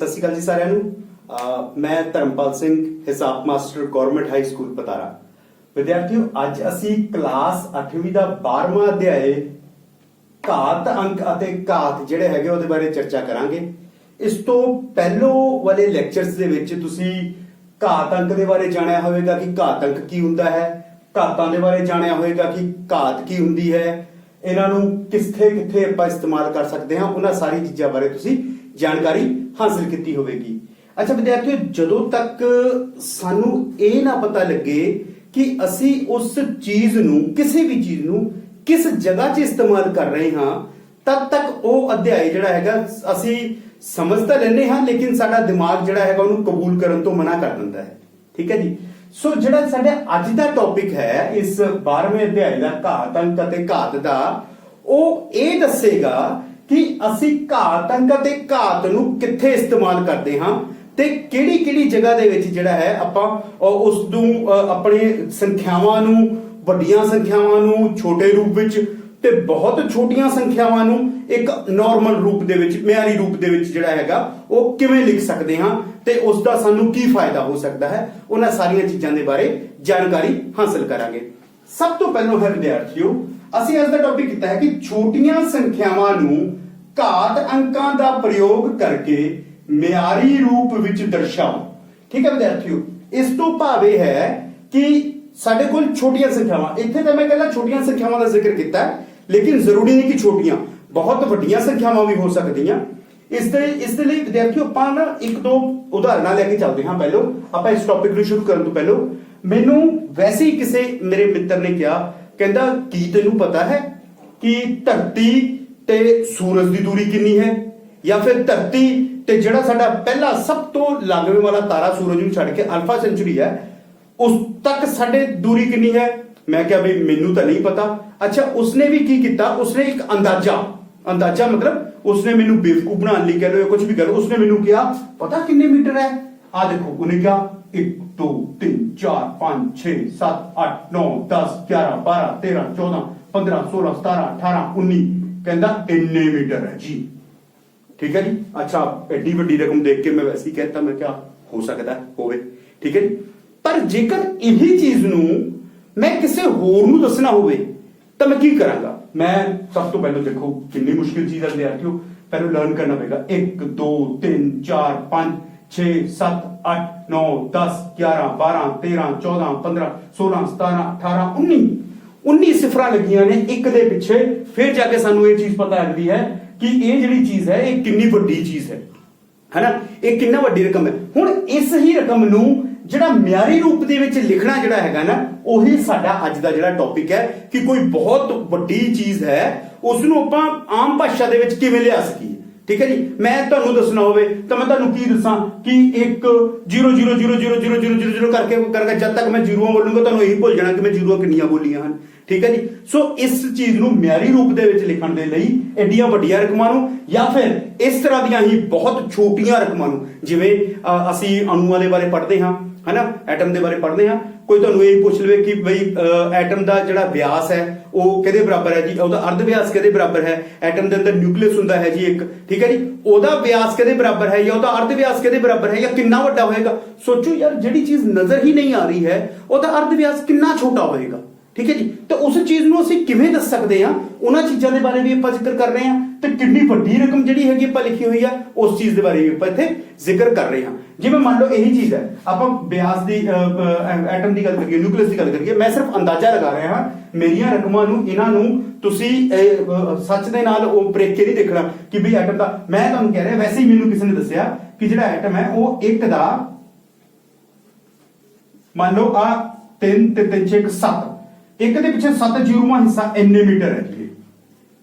ਸਤਿ ਸ਼੍ਰੀ ਅਕਾਲ ਜੀ ਸਾਰਿਆਂ ਨੂੰ। ਮੈਂ ਧਰਮਪਾਲ ਸਿੰਘ, ਹਿਸਾਬ master government high school Patara. ਵਿਦਿਆਰਥੀਓ, ਅੱਜ ਅਸੀਂ ਕਲਾਸ 8ਵੀਂ ਦਾ 12ਵਾਂ ਅਧਿਆਇ ਘਾਤ ਅੰਕ ਅਤੇ ਘਾਤ ਜਿਹੜੇ ਹੈਗੇ ਉਹਦੇ ਬਾਰੇ ਚਰਚਾ ਕਰਾਂਗੇ। ਇਸ ਤੋਂ ਪਹਿਲੋਂ ਵਾਲੇ ਲੈਕਚਰਸ ਦੇ ਵਿੱਚ ਤੁਸੀਂ ਘਾਤ ਅੰਕ ਦੇ ਬਾਰੇ ਜਾਣਿਆ ਹੋਵੇਗਾ ਕਿ ਘਾਤ ਅੰਕ ਕੀ ਹੁੰਦਾ ਹੈ, ਘਾਤਾਂ ਦੇ ਬਾਰੇ ਜਾਣਿਆ ਹੋਵੇਗਾ ਕਿ ਘਾਤ ਕੀ ਹੁੰਦੀ ਹੈ, ਇਹਨਾਂ ਨੂੰ ਕਿੱਥੇ ਆਪਾਂ ਇਸਤੇਮਾਲ ਕਰ ਸਕਦੇ ਹਾਂ, ਉਹਨਾਂ ਸਾਰੀ ਚੀਜ਼ਾਂ ਬਾਰੇ ਤੁਸੀਂ ਜਾਣਕਾਰੀ ਹਾਸਲ ਕੀਤੀ ਹੋਵੇਗੀ। ਅੱਛਾ ਵਿਦਿਆਰਥੀਓ, ਜਦੋਂ ਤੱਕ ਸਾਨੂੰ ਇਹ ਨਾ ਪਤਾ ਲੱਗੇ ਕਿ ਅਸੀਂ ਉਸ ਚੀਜ਼ ਨੂੰ, ਕਿਸੇ ਵੀ ਚੀਜ਼ ਨੂੰ ਕਿਸ ਜਗ੍ਹਾ 'ਚ ਇਸਤੇਮਾਲ ਕਰ ਰਹੇ ਹਾਂ, ਤਦ ਤੱਕ ਉਹ ਅਧਿਆਇ ਜਿਹੜਾ ਹੈਗਾ ਅਸੀਂ ਸਮਝ ਤਾਂ ਲੈਂਦੇ ਹਾਂ, ਲੇਕਿਨ ਸਾਡਾ ਦਿਮਾਗ ਜਿਹੜਾ ਹੈਗਾ ਉਹਨੂੰ ਕਬੂਲ ਕਰਨ ਤੋਂ ਮਨਾ ਕਰ ਦਿੰਦਾ ਹੈ। ਠੀਕ ਹੈ ਜੀ। ਸੋ ਜਿਹੜਾ ਸਾਡਾ ਅੱਜ ਦਾ ਟੌਪਿਕ ਹੈ ਇਸ 12ਵੇਂ ਅਧਿਆਇ ਦਾ ਘਾਤ ਅੰਕ ਅਤੇ ਘਾਤ ਦਾ, ਉਹ ਇਹ ਦੱਸੇਗਾ ਕਿ ਅਸੀਂ ਘਾਤ ਅੰਕ ਅਤੇ ਘਾਤ ਨੂੰ ਕਿੱਥੇ ਇਸਤੇਮਾਲ ਕਰਦੇ ਹਾਂ ਤੇ ਕਿਹੜੀ ਜਗ੍ਹਾ ਦੇ ਵਿੱਚ ਜਿਹੜਾ ਹੈ ਆਪਾਂ ਉਸ ਨੂੰ ਆਪਣੇ ਸੰਖਿਆਵਾਂ ਨੂੰ, ਵੱਡੀਆਂ ਸੰਖਿਆਵਾਂ ਨੂੰ ਛੋਟੇ ਰੂਪ ਵਿੱਚ ਤੇ ਬਹੁਤ ਛੋਟੀਆਂ ਸੰਖਿਆਵਾਂ ਨੂੰ ਇੱਕ ਨਾਰਮਲ ਰੂਪ ਦੇ ਵਿੱਚ, ਮਿਆਰੀ ਰੂਪ ਦੇ ਵਿੱਚ ਜਿਹੜਾ ਹੈਗਾ ਉਹ ਕਿਵੇਂ ਲਿਖ ਸਕਦੇ ਹਾਂ ਤੇ ਉਸ ਦਾ ਸਾਨੂੰ ਕੀ ਫਾਇਦਾ ਹੋ ਸਕਦਾ ਹੈ, ਉਹਨਾਂ ਸਾਰੀਆਂ ਚੀਜ਼ਾਂ ਦੇ ਬਾਰੇ ਜਾਣਕਾਰੀ ਹਾਸਲ ਕਰਾਂਗੇ। ਸਭ ਤੋਂ ਪਹਿਲਾਂ ਹੈ ਵਿਦਿਆਰਥੀਓ, ਅਸੀਂ ਅੱਜ ਦਾ ਟੌਪਿਕ ਕੀਤਾ ਹੈ ਕਿ ਛੋਟੀਆਂ ਸੰਖਿਆਵਾਂ ਨੂੰ ਘਾਤ ਅੰਕਾਂ ਦਾ ਪ੍ਰਯੋਗ ਕਰਕੇ ਮਿਆਰੀ ਰੂਪ ਵਿੱਚ ਦਰਸਾਓ। ਠੀਕ ਹੈ ਵਿਦਿਆਰਥੀਓ, ਇਸ ਤੋਂ ਭਾਵ ਇਹ ਹੈ ਕਿ ਸਾਡੇ ਕੋਲ ਛੋਟੀਆਂ ਸੰਖਿਆਵਾਂ, ਇੱਥੇ ਤਾਂ ਮੈਂ ਕਹਿੰਦਾ ਛੋਟੀਆਂ ਸੰਖਿਆਵਾਂ ਦਾ ਜ਼ਿਕਰ ਕੀਤਾ, ਲੇਕਿਨ ਜ਼ਰੂਰੀ ਨਹੀਂ ਕਿ ਛੋਟੀਆਂ, ਬਹੁਤ ਵੱਡੀਆਂ ਸੰਖਿਆਵਾਂ ਵੀ ਹੋ ਸਕਦੀਆਂ। ਇਸ ਦੇ ਲਈ ਵਿਦਿਆਰਥੀਓ ਆਪਾਂ ਨਾ ਇੱਕ ਦੋ ਉਦਾਹਰਨਾਂ ਲੈ ਕੇ ਚੱਲਦੇ ਹਾਂ। ਪਹਿਲਾਂ ਆਪਾਂ ਇਸ ਟੌਪਿਕ ਨੂੰ ਸ਼ੁਰੂ ਕਰਨ ਤੋਂ ਪਹਿਲਾਂ ਮੈਨੂੰ ਵੈਸੇ ਹੀ ਕਿਸੇ ਮੇਰੇ ਮਿੱਤਰ ਨੇ ਕਿਹਾ, ਕਹਿੰਦਾ ਕੀ ਤੈਨੂੰ ਪਤਾ ਹੈ ਕਿ ਧਰਤੀ ਤੇ ਸੂਰਜ ਦੀ ਦੂਰੀ ਕਿੰਨੀ ਹੈ, ਜਾਂ ਫਿਰ ਧਰਤੀ ਤੇ ਜਿਹੜਾ ਸਾਡਾ ਪਹਿਲਾ ਸਭ ਤੋਂ ਲਾਗਵੇਂ ਵਾਲਾ ਤਾਰਾ ਸੂਰਜ ਨੂੰ ਛੱਡ ਕੇ ਅਲਫਾ ਸੈਂਚੁਰੀ ਹੈ, ਉਸ ਤੱਕ ਸਾਡੇ ਦੂਰੀ ਕਿੰਨੀ ਹੈ? ਮੈਂ ਕਿਹਾ ਵੀ ਮੈਨੂੰ ਤਾਂ ਨਹੀਂ ਪਤਾ। ਅੱਛਾ, ਉਸਨੇ ਵੀ ਕੀ ਕੀਤਾ, ਉਸਨੇ ਇੱਕ ਅੰਦਾਜ਼ਾ ਮਤਲਬ ਉਸਨੇ ਮੈਨੂੰ ਬੇਵਕੂਫ ਬਣਾਉਣ ਲਈ ਕਹਿ ਲਓ, ਕੁਝ ਵੀ ਕਹਿ ਲਓ, ਉਸਨੇ ਮੈਨੂੰ ਕਿਹਾ ਪਤਾ ਕਿੰਨੇ ਮੀਟਰ ਹੈ? ਆ ਦੇਖੋ, ਉਹਨੇ ਕਿਹਾ 1 2 3 4 5 6 7 8 9 10 11 12 13 14 15 16 17 18 19, ਕਹਿੰਦਾ ਇੰਨੇ ਮੀਟਰ ਹੈ ਜੀ। ਠੀਕ ਹੈ ਜੀ। ਅੱਛਾ, ਐਡੀ ਵੱਡੀ ਰਕਮ ਦੇਖ ਕੇ ਮੈਂ ਵੈਸੇ ਹੀ ਕਹਿਤਾ, ਮੈਂ ਕਿਹਾ ਹੋ ਸਕਦਾ ਹੋਵੇ। ਠੀਕ ਹੈ ਜੀ। ਪਰ ਜੇਕਰ ਇਹੀ ਚੀਜ਼ ਨੂੰ ਮੈਂ ਕਿਸੇ ਹੋਰ ਨੂੰ ਦੱਸਣਾ ਹੋਵੇ ਤਾਂ ਮੈਂ ਕੀ ਕਰਾਂਗਾ? ਮੈਂ ਸਭ ਤੋਂ ਪਹਿਲਾਂ ਦੇਖੋ ਕਿੰਨੀ ਮੁਸ਼ਕਿਲ ਚੀਜ਼ ਹੈ ਵਿਦਿਆਰਥੀਓ, ਪਹਿਲਾਂ ਲਰਨ ਕਰਨਾ ਪਏਗਾ। 1 2 3 4 5 6 7 8 9 10 11 12 13 14 15 16 17 18 19 ਸਿਫਰਾਂ ਲੱਗੀਆਂ ਨੇ ਇੱਕ ਦੇ ਪਿੱਛੇ। ਫਿਰ ਜਾ ਕੇ ਸਾਨੂੰ ਇਹ ਚੀਜ਼ ਪਤਾ ਲੱਗਦੀ ਹੈ ਕਿ ਇਹ ਜਿਹੜੀ ਚੀਜ਼ ਹੈ ਇਹ ਕਿੰਨੀ ਵੱਡੀ ਚੀਜ਼ ਹੈ ਨਾ, ਇਹ ਕਿੰਨਾ ਵੱਡੀ ਰਕਮ ਹੈ। ਹੁਣ ਇਸ ਹੀ ਰਕਮ ਨੂੰ ਜਿਹੜਾ ਮਿਆਰੀ ਰੂਪ ਦੇ ਵਿੱਚ ਲਿਖਣਾ ਜਿਹੜਾ ਹੈਗਾ ਨਾ, ਉਹੀ ਸਾਡਾ ਅੱਜ ਦਾ ਜਿਹੜਾ ਟੌਪਿਕ ਹੈ ਕਿ ਕੋਈ ਬਹੁਤ ਵੱਡੀ ਚੀਜ਼ ਹੈ, ਉਸ ਨੂੰ ਆਪਾਂ ਆਮ ਭਾਸ਼ਾ ਦੇ ਵਿੱਚ ਕਿਵੇਂ ਲਿਆ ਸਕੀਏ। ਠੀਕ ਹੈ ਜੀ। ਮੈਂ ਤੁਹਾਨੂੰ ਦੱਸਣਾ ਹੋਵੇ ਤਾਂ ਮੈਂ ਤੁਹਾਨੂੰ ਕੀ ਦੱਸਾਂ ਕਿ 1 0 0 0 0 0 0 0 0 ਕਰਕੇ ਜਦ ਤੱਕ ਮੈਂ ਜ਼ੀਰੋਆਂ ਬੋਲੂੰਗਾ ਤੁਹਾਨੂੰ ਇਹੀ ਭੁੱਲ ਜਾਣਾ ਕਿ ਮੈਂ ਜ਼ੀਰੋਆਂ ਕਿੰਨੀਆਂ ਬੋਲੀਆਂ ਹਨ। ਠੀਕ ਹੈ ਜੀ। ਸੋ ਇਸ ਚੀਜ਼ ਨੂੰ ਮਿਆਰੀ ਰੂਪ ਦੇ ਵਿੱਚ ਲਿਖਣ ਦੇ ਲਈ ਐਡੀਆਂ ਵੱਡੀਆਂ ਰਕਮਾਂ ਨੂੰ ਜਾਂ ਫਿਰ ਇਸ ਤਰ੍ਹਾਂ ਦੀਆਂ ਹੀ ਬਹੁਤ ਛੋਟੀਆਂ ਰਕਮਾਂ ਨੂੰ, ਜਿਵੇਂ ਅਸੀਂ ਅਣੂਆਂ ਦੇ ਬਾਰੇ ਪੜ੍ਹਦੇ ਹਾਂ, ਹਨਾ, ਐਟਮ ਦੇ ਬਾਰੇ ਪੜ੍ਹਦੇ ਹਾਂ। ਕੋਈ ਤੁਹਾਨੂੰ ਇਹ ਪੁੱਛ ਲਵੇ ਕਿ ਬਈ ਐਟਮ ਦਾ ਜਿਹੜਾ ਵਿਆਸ ਹੈ ਉਹ ਕਿਹਦੇ ਬਰਾਬਰ ਹੈ ਜੀ, ਉਹਦਾ ਅਰਧ ਵਿਆਸ ਕਿਹਦੇ ਬਰਾਬਰ ਹੈ? ਐਟਮ ਦੇ ਅੰਦਰ ਨਿਊਕਲੀਅਸ ਹੁੰਦਾ ਹੈ ਜੀ ਇੱਕ, ਠੀਕ ਹੈ ਜੀ, ਉਹਦਾ ਵਿਆਸ ਕਿਹਦੇ ਬਰਾਬਰ ਹੈ ਜਾਂ ਉਹਦਾ ਅਰਧ ਵਿਆਸ ਕਿਹਦੇ ਬਰਾਬਰ ਹੈ ਜਾਂ ਕਿੰਨਾ ਵੱਡਾ ਹੋਏਗਾ? ਸੋਚੋ ਯਾਰ, ਜਿਹੜੀ ਚੀਜ਼ ਨਜ਼ਰ ਹੀ ਨਹੀਂ ਆ ਰਹੀ ਹੈ ਉਹਦਾ ਅਰਧ ਵਿਆਸ ਕਿੰਨਾ ਛੋਟਾ ਹੋਏਗਾ। ਠੀਕ ਹੈ ਜੀ। ਤੇ ਉਸ ਚੀਜ਼ ਨੂੰ ਅਸੀਂ ਕਿਵੇਂ ਦੱਸ ਸਕਦੇ ਹਾਂ, ਉਹਨਾਂ ਚੀਜ਼ਾਂ ਦੇ ਬਾਰੇ ਵੀ ਆਪਾਂ ਜ਼ਿਕਰ ਕਰ ਰਹੇ ਹਾਂ। ਤੇ ਕਿੰਨੀ ਵੱਡੀ ਰਕਮ ਜਿਹੜੀ ਹੈਗੀ ਆਪਾਂ ਲਿਖੀ ਹੋਈ ਆ, ਉਸ ਚੀਜ਼ ਦੇ ਬਾਰੇ ਵੀ ਆਪਾਂ ਇੱਥੇ ਜ਼ਿਕਰ ਕਰ ਰਹੇ ਹਾਂ। ਜਿਵੇਂ ਮੰਨ ਲਓ ਇਹੀ ਚੀਜ਼ ਹੈ, ਆਪਾਂ ਵਿਆਸ ਦੀ ਐਟਮ ਦੀ ਗੱਲ ਕਰੀਏ, ਨਿਊਕਲੀਅਸ ਦੀ ਗੱਲ ਕਰੀਏ, ਮੈਂ ਸਿਰਫ ਅੰਦਾਜ਼ਾ ਲਗਾ ਰਿਹਾ ਹਾਂ। ਮੇਰੀਆਂ ਰਕਮਾਂ ਨੂੰ, ਇਹਨਾਂ ਨੂੰ ਤੁਸੀਂ ਸੱਚ ਦੇ ਨਾਲ ਉਹ ਬ੍ਰੇਕ ਕੇ ਨਹੀਂ ਦੇਖਣਾ ਕਿ ਵੀ ਐਟਮ ਦਾ, ਮੈਂ ਤੁਹਾਨੂੰ ਕਹਿ ਰਿਹਾ ਵੈਸੇ ਹੀ ਮੈਨੂੰ ਕਿਸੇ ਨੇ ਦੱਸਿਆ ਕਿ ਜਿਹੜਾ ਐਟਮ ਹੈ ਉਹ ਇੱਕ ਦਾ, ਮੰਨ ਲਓ ਆ 3 ਤੇ 3 6 7, ਇੱਕ ਦੇ ਪਿੱਛੇ 7 ਜ਼ੀਰੋਵਾਂ ਹਿੱਸਾ ਇੰਨੇ ਮੀਟਰ ਹੈ ਜੀ।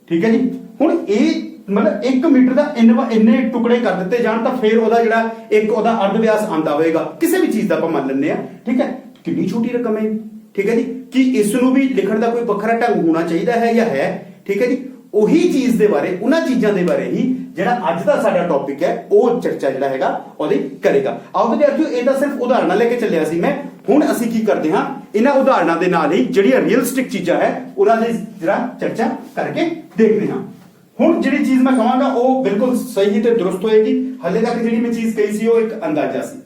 ਠੀਕ ਹੈ ਜੀ। ਹੁਣ ਇਹ ਮਤਲਬ 1 ਮੀਟਰ ਦਾ ਇੰਨੇ ਟੁਕੜੇ ਕਰ ਦਿੱਤੇ ਜਾਣ ਤਾਂ ਫਿਰ ਉਹਦਾ ਜਿਹੜਾ ਇੱਕ ਉਹਦਾ ਅਰਧ ਵਿਆਸ ਆਂਦਾ ਹੋਏਗਾ, ਕਿਸੇ ਵੀ ਚੀਜ਼ ਦਾ ਆਪਾਂ ਮੰਨ ਲੈਂਦੇ ਆ। ਠੀਕ ਹੈ। ਕਿੰਨੀ ਛੋਟੀ ਰਕਮ ਹੈ। ਠੀਕ ਹੈ ਜੀ। ਕਿ ਇਸ ਨੂੰ ਵੀ ਲਿਖਣ ਦਾ ਕੋਈ ਵੱਖਰਾ ਢੰਗ ਹੋਣਾ ਚਾਹੀਦਾ ਹੈ ਜਾਂ ਹੈ? ਠੀਕ ਹੈ ਜੀ। ਉਹੀ ਚੀਜ਼ ਦੇ ਬਾਰੇ, ਉਹਨਾਂ ਚੀਜ਼ਾਂ ਦੇ ਬਾਰੇ ਹੀ ਜਿਹੜਾ ਅੱਜ ਦਾ ਸਾਡਾ ਟੌਪਿਕ ਹੈ ਉਹ ਚਰਚਾ ਜਿਹੜਾ ਹੈਗਾ ਉਹਦੀ ਕਰੇਗਾ। ਆਓ ਵਿਦਿਆਰਥੀਓ, ਇਹ ਤਾਂ ਸਿਰਫ ਉਦਾਹਰਨਾਂ ਲੈ ਕੇ ਚੱਲਿਆ ਸੀ ਮੈਂ। ਹੁਣ ਅਸੀਂ ਕੀ ਕਰਦੇ ਹਾਂ, ਇਹਨਾਂ ਉਦਾਹਰਨਾਂ ਦੇ ਨਾਲ ਹੀ ਜਿਹੜੀਆਂ ਰੀਅਲਿਸਟਿਕ ਚੀਜ਼ਾਂ ਹੈ ਉਹਨਾਂ ਦੀ ਜਰਾ ਚਰਚਾ ਕਰਕੇ ਦੇਖਦੇ ਹਾਂ। ਹੁਣ ਜਿਹੜੀ ਚੀਜ਼ ਮੈਂ ਕਹਾਂਗਾ ਉਹ ਬਿਲਕੁਲ ਸਹੀ ਤੇ ਦਰੁਸਤ ਹੋਏਗੀ। ਹਲੇ ਤੱਕ ਜਿਹੜੀ ਮੈਂ ਚੀਜ਼ ਕਹੀ ਸੀ ਉਹ ਇੱਕ ਅੰਦਾਜ਼ਾ ਸੀ।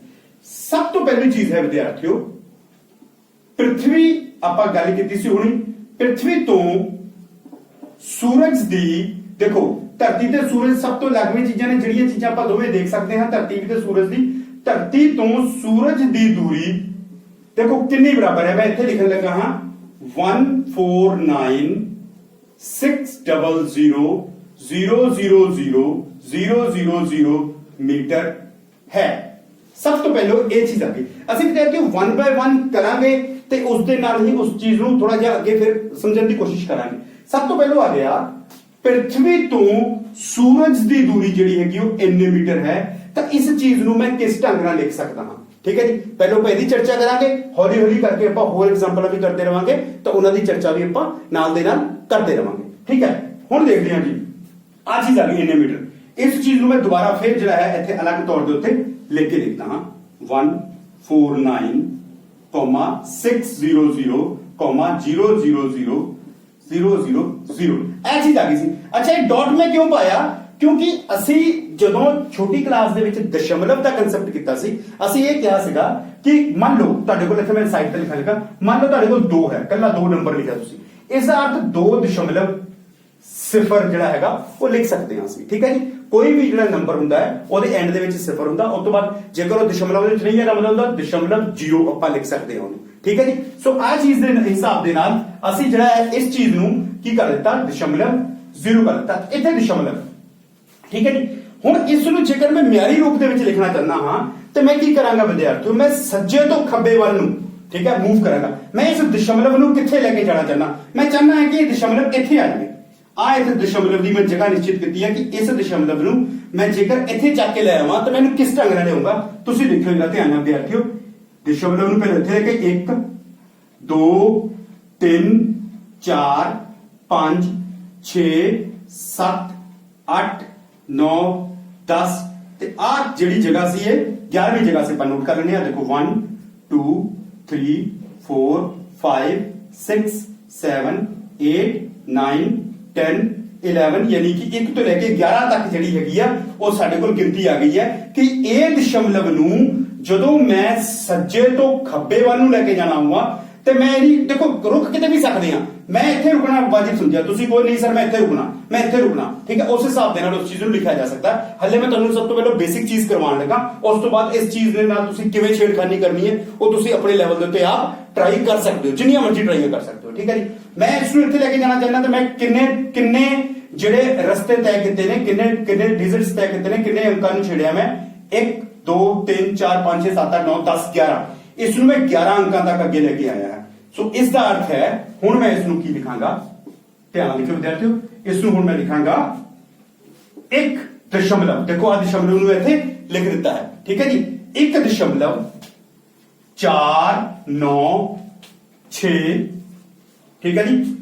ਸਭ ਤੋਂ ਪਹਿਲੀ ਚੀਜ਼ ਹੈ ਵਿਦਿਆਰਥੀਓ, ਪ੍ਰਿਥਵੀ ਆਪਾਂ ਗੱਲ ਕੀਤੀ ਸੀ ਹੁਣੀ, ਪ੍ਰਿਥਵੀ ਤੋਂ ਸੂਰਜ ਦੀ, ਦੇਖੋ ਧਰਤੀ ਤੇ ਸੂਰਜ ਸਭ ਤੋਂ ਲਾਗਵੀਂ ਚੀਜ਼ਾਂ ਨੇ ਜਿਹੜੀਆਂ ਚੀਜ਼ਾਂ ਆਪਾਂ ਦੋਵੇਂ ਦੇਖ ਸਕਦੇ ਹਾਂ, ਧਰਤੀ ਤੇ ਸੂਰਜ ਦੀ। ਧਰਤੀ ਤੋਂ ਸੂਰਜ ਦੀ ਦੂਰੀ ਦੇਖੋ ਕਿੰਨੀ ਬਰਾਬਰ ਹੈ, ਮੈਂ ਇੱਥੇ ਲਿਖਣ ਲੱਗਾ ਹਾਂ 149,600,000,000 ਮੀਟਰ ਹੈ। ਸਭ ਤੋਂ ਪਹਿਲਾਂ ਇਹ ਚੀਜ਼ ਆ ਗਈ। ਅਸੀਂ ਵਿਦਿਆਰਥੀਓ 1 by 1 ਕਰਾਂਗੇ ਤੇ ਉਸ ਦੇ ਨਾਲ ਹੀ ਉਸ ਚੀਜ਼ ਨੂੰ ਥੋੜਾ ਜਿਹਾ ਅੱਗੇ ਫਿਰ ਸਮਝਣ ਦੀ ਕੋਸ਼ਿਸ਼ ਕਰਾਂਗੇ। ਸਭ ਤੋਂ ਪਹਿਲਾਂ ਆ ਗਿਆ ਪ੍ਰਿਥਵੀ ਤੋਂ ਸੂਰਜ ਦੀ ਦੂਰੀ ਜਿਹੜੀ ਹੈਗੀ ਉਹ ਇੰਨੇ ਮੀਟਰ ਹੈ। ਤਾਂ ਇਸ ਚੀਜ਼ ਨੂੰ ਮੈਂ ਕਿਸ ਢੰਗ ਨਾਲ ਲਿਖ ਸਕਦਾ ਹਾਂ? ਠੀਕ ਹੈ ਜੀ, ਪਹਿਲਾਂ ਇਹਦੀ ਚਰਚਾ ਕਰਾਂਗੇ, ਹੌਲੀ ਹੌਲੀ ਕਰਕੇ ਆਪਾਂ ਹੋਰ ਐਗਜ਼ਾਮਪਲਾਂ ਵੀ ਕਰਦੇ ਰਵਾਂਗੇ ਤਾਂ ਉਹਨਾਂ ਦੀ ਚਰਚਾ ਵੀ ਆਪਾਂ ਨਾਲ ਦੇ ਨਾਲ ਕਰਦੇ ਰਵਾਂਗੇ। ਠੀਕ ਹੈ, ਹੁਣ ਦੇਖਦੇ ਹਾਂ ਜੀ ਆ ਚੀਜ਼ ਆ ਗਈ ਇੰਨੇ ਮੀਟਰ। ਇਸ ਚੀਜ਼ ਨੂੰ ਮੈਂ ਦੁਬਾਰਾ ਫਿਰ ਜਿਹੜਾ ਹੈ ਇੱਥੇ ਅਲੱਗ ਤੌਰ ਦੇ ਉੱਤੇ ਲਿਖ ਕੇ ਲਿਖਦਾ ਹਾਂ 149,600,000,000 ਇਹ ਚੀਜ਼ ਆ ਗਈ ਸੀ। ਅੱਛਾ, ਇਹ ਡਾਟ ਮੈਂ ਕਿਉਂ ਪਾਇਆ? ਕਿਉਂਕਿ ਅਸੀਂ ਜਦੋਂ ਛੋਟੀ ਕਲਾਸ ਦੇ ਵਿੱਚ ਦਸ਼ਮਲਵ ਦਾ ਕਨਸੈਪਟ ਕੀਤਾ ਸੀ, ਅਸੀਂ ਇਹ ਕਿਹਾ ਸੀਗਾ ਕਿ ਮੰਨ ਲਓ ਤੁਹਾਡੇ ਕੋਲ ਇੱਥੇ ਮੈਂ ਸਾਈਡ ਤੇ ਲਿਖਣ ਲੱਗਾ, ਮੰਨ ਲਓ ਤੁਹਾਡੇ ਕੋਲ 2 ਹੈ, ਕੱਲਾ 2 ਨੰਬਰ ਲਿਖਿਆ ਤੁਸੀਂ, ਇਸ ਦਾ ਅਰਥ 2.0 ਜਿਹੜਾ ਹੈਗਾ ਉਹ ਲਿਖ ਸਕਦੇ ਹਾਂ ਅਸੀਂ। ਠੀਕ ਹੈ ਜੀ, ਕੋਈ ਵੀ ਜਿਹੜਾ ਨੰਬਰ ਹੁੰਦਾ ਹੈ ਉਹਦੇ ਐਂਡ ਦੇ ਵਿੱਚ 0 ਹੁੰਦਾ, ਉਸ ਤੋਂ ਬਾਅਦ ਜੇਕਰ ਉਹ ਦਸ਼ਮਲਵ ਦੇ ਵਿੱਚ ਨਹੀਂ ਹੈ ਤਾਂ ਮਤਲਬ ਉਹਦਾ 0.0 ਆਪਾਂ ਲਿਖ ਸਕਦੇ ਹਾਂ ਉਹਨੂੰ। ਠੀਕ ਹੈ ਜੀ, ਸੋ ਆ ਚੀਜ਼ ਦੇ ਹਿਸਾਬ ਦੇ ਨਾਲ ਅਸੀਂ ਜਿਹੜਾ ਹੈ ਇਸ ਚੀਜ਼ ਨੂੰ ਕੀ ਕਰ ਦਿੱਤਾ, 0.0 ਕਰ ਦਿੱਤਾ, ਇੱਥੇ ਦਸ਼ਮਲਵ। ਠੀਕ ਹੈ ਜੀ, ਹੁਣ ਇਸ ਨੂੰ ਜੇਕਰ ਮੈਂ ਮਿਆਰੀ ਰੂਪ ਦੇ ਵਿੱਚ ਲਿਖਣਾ ਚਾਹੁੰਦਾ ਹਾਂ ਤੇ ਮੈਂ ਕੀ ਕਰਾਂਗਾ ਵਿਦਿਆਰਥੀਓ, ਮੈਂ ਸੱਜੇ ਤੋਂ ਖੱਬੇ ਵੱਲ ਨੂੰ, ਠੀਕ ਹੈ, ਮੂਵ ਕਰਾਂਗਾ। ਮੈਂ ਇਸ ਦਸ਼ਮਲਵ ਨੂੰ ਕਿੱਥੇ ਲੈ ਕੇ ਜਾਣਾ ਚਾਹੁੰਦਾ? ਮੈਂ ਚਾਹੁੰਦਾ ਹਾਂ ਕਿ ਇਹ ਦਸ਼ਮਲਵ ਇੱਥੇ ਆ ਜਾਵੇ। ਆ ਇਸ ਦਸ਼ਮਲਵ ਦੀ ਮੈਂ ਜਗ੍ਹਾ ਨਿਸ਼ਚਿਤ ਕੀਤੀ ਹੈ ਕਿ ਇਸ ਦਸ਼ਮਲਵ ਨੂੰ ਮੈਂ ਜੇਕਰ ਇੱਥੇ ਚੱਕ ਕੇ ਲੈ ਆਵਾਂ ਤਾਂ ਮੈਨੂੰ ਕਿਸ ਢੰਗ ਨਾਲ ਲਿਆਉਂਗਾ? ਤੁਸੀਂ ਦੇਖਿਓ ਜਰਾ ਧਿਆਨ ਨਾਲ ਵਿਦਿਆਰਥੀਓ, ਦਸ਼ਮਲਵ ਨੂੰ ਪਹਿਲਾਂ ਇੱਥੇ ਲੈ ਕੇ 1 2 3 4 5 6 7 8 9 10 ਤੇ ਆ ਜਿਹੜੀ ਜਗ੍ਹਾ ਸੀ ਇਹ 11ਵੀਂ ਜਗ੍ਹਾ ਸੀ। ਆਪਾਂ ਨੋਟ ਕਰ ਲੈਣੇ ਆ, ਦੇਖੋ 1 2 3 4 5 6 7 8 9 10 11 ਯਾਨੀ ਕਿ 1 ਤੋਂ ਲੈ ਕੇ 11 ਤੱਕ ਜਿਹੜੀ ਹੈਗੀ ਆ ਉਹ ਸਾਡੇ ਕੋਲ ਗਿਣਤੀ ਆ ਗਈ ਹੈ ਕਿ ਇਹ ਦਸ਼ਮਲਵ ਨੂੰ ਜਦੋਂ ਮੈਂ ਸੱਜੇ ਤੋਂ ਖੱਬੇ ਵੱਲ ਨੂੰ ਲੈ ਕੇ ਜਾਣਾ ਹੋਊਗਾ ਤੇ ਮੈਂ ਇਹਦੀ ਦੇਖੋ ਰੁਕ ਕਿਤੇ ਵੀ ਸਕਦੇ ਆ, ਮੈਂ ਇੱਥੇ ਰੁਕਣਾ ਵਾਜਿਬ ਸਮਝਿਆ ਤੁਸੀਂ, ਕੋਈ ਨਹੀਂ ਸਰ ਮੈਂ ਇੱਥੇ ਰੁਕਣਾ, ਮੈਂ ਇੱਥੇ ਰੁਕਣਾ। ਠੀਕ ਹੈ, ਉਸ ਹਿਸਾਬ ਦੇ ਨਾਲ ਉਸ ਚੀਜ਼ ਨੂੰ ਲਿਖਿਆ ਜਾ ਸਕਦਾ। ਹਲੇ ਮੈਂ ਤੁਹਾਨੂੰ ਸਭ ਤੋਂ ਪਹਿਲਾਂ ਬੇਸਿਕ ਚੀਜ਼ ਕਰਵਾਉਣ ਲੱਗਾ, ਉਸ ਤੋਂ ਬਾਅਦ ਇਸ ਚੀਜ਼ ਦੇ ਨਾਲ ਤੁਸੀਂ ਕਿਵੇਂ ਛੇੜਖਾਨੀ ਕਰਨੀ ਹੈ ਉਹ ਤੁਸੀਂ ਆਪਣੇ ਲੈਵਲ ਦੇ ਉੱਤੇ ਆਪ ਟਰਾਈ ਕਰ ਸਕਦੇ ਹੋ, ਜਿੰਨੀਆਂ ਮਰਜ਼ੀ ਟਰਾਈ ਕਰ ਸਕਦੇ ਹੋ। ਠੀਕ ਹੈ ਜੀ, ਮੈਂ ਇਸ ਨੂੰ ਇੱਥੇ ਲੈ ਕੇ ਜਾਣਾ ਚਾਹੁੰਦਾ ਤਾਂ ਮੈਂ ਕਿੰਨੇ ਜਿਹੜੇ ਰਸਤੇ ਤੈਅ ਕੀਤੇ ਨੇ, ਕਿੰਨੇ ਡਿਜਿਟਸ ਤੈਅ ਕੀਤੇ ਨੇ, ਕਿੰਨੇ ਅੰਕਾਂ ਨੂੰ ਛੇੜਿਆ ਮੈਂ? 1 2 3 4 5 6 7 8 9 10 11, ਇਸ ਨੂੰ ਮੈਂ 11 ਅੰਕਾਂ ਤੱਕ ਅੱਗੇ ਲੈ ਕੇ ਆਇਆ ਹੈ। ਸੋ ਇਸ ਦਾ ਅਰਥ ਹੈ ਹੁਣ ਮੈਂ ਇਸ ਨੂੰ ਕੀ ਲਿਖਾਂਗਾ, ਧਿਆਨ ਲਿਖਿਓ ਵਿਦਿਆਰਥੀਓ, ਇਸ ਨੂੰ ਹੁਣ ਮੈਂ ਲਿਖਾਂਗਾ 1 ਦਸ਼ਮਲਵ, ਦੇਖੋ ਆ ਦਸ਼ਮਲਵ ਨੂੰ ਇੱਥੇ ਲਿਖ ਦਿੱਤਾ ਹੈ। ਠੀਕ ਹੈ ਜੀ, 1.496, ਠੀਕ ਹੈ ਜੀ,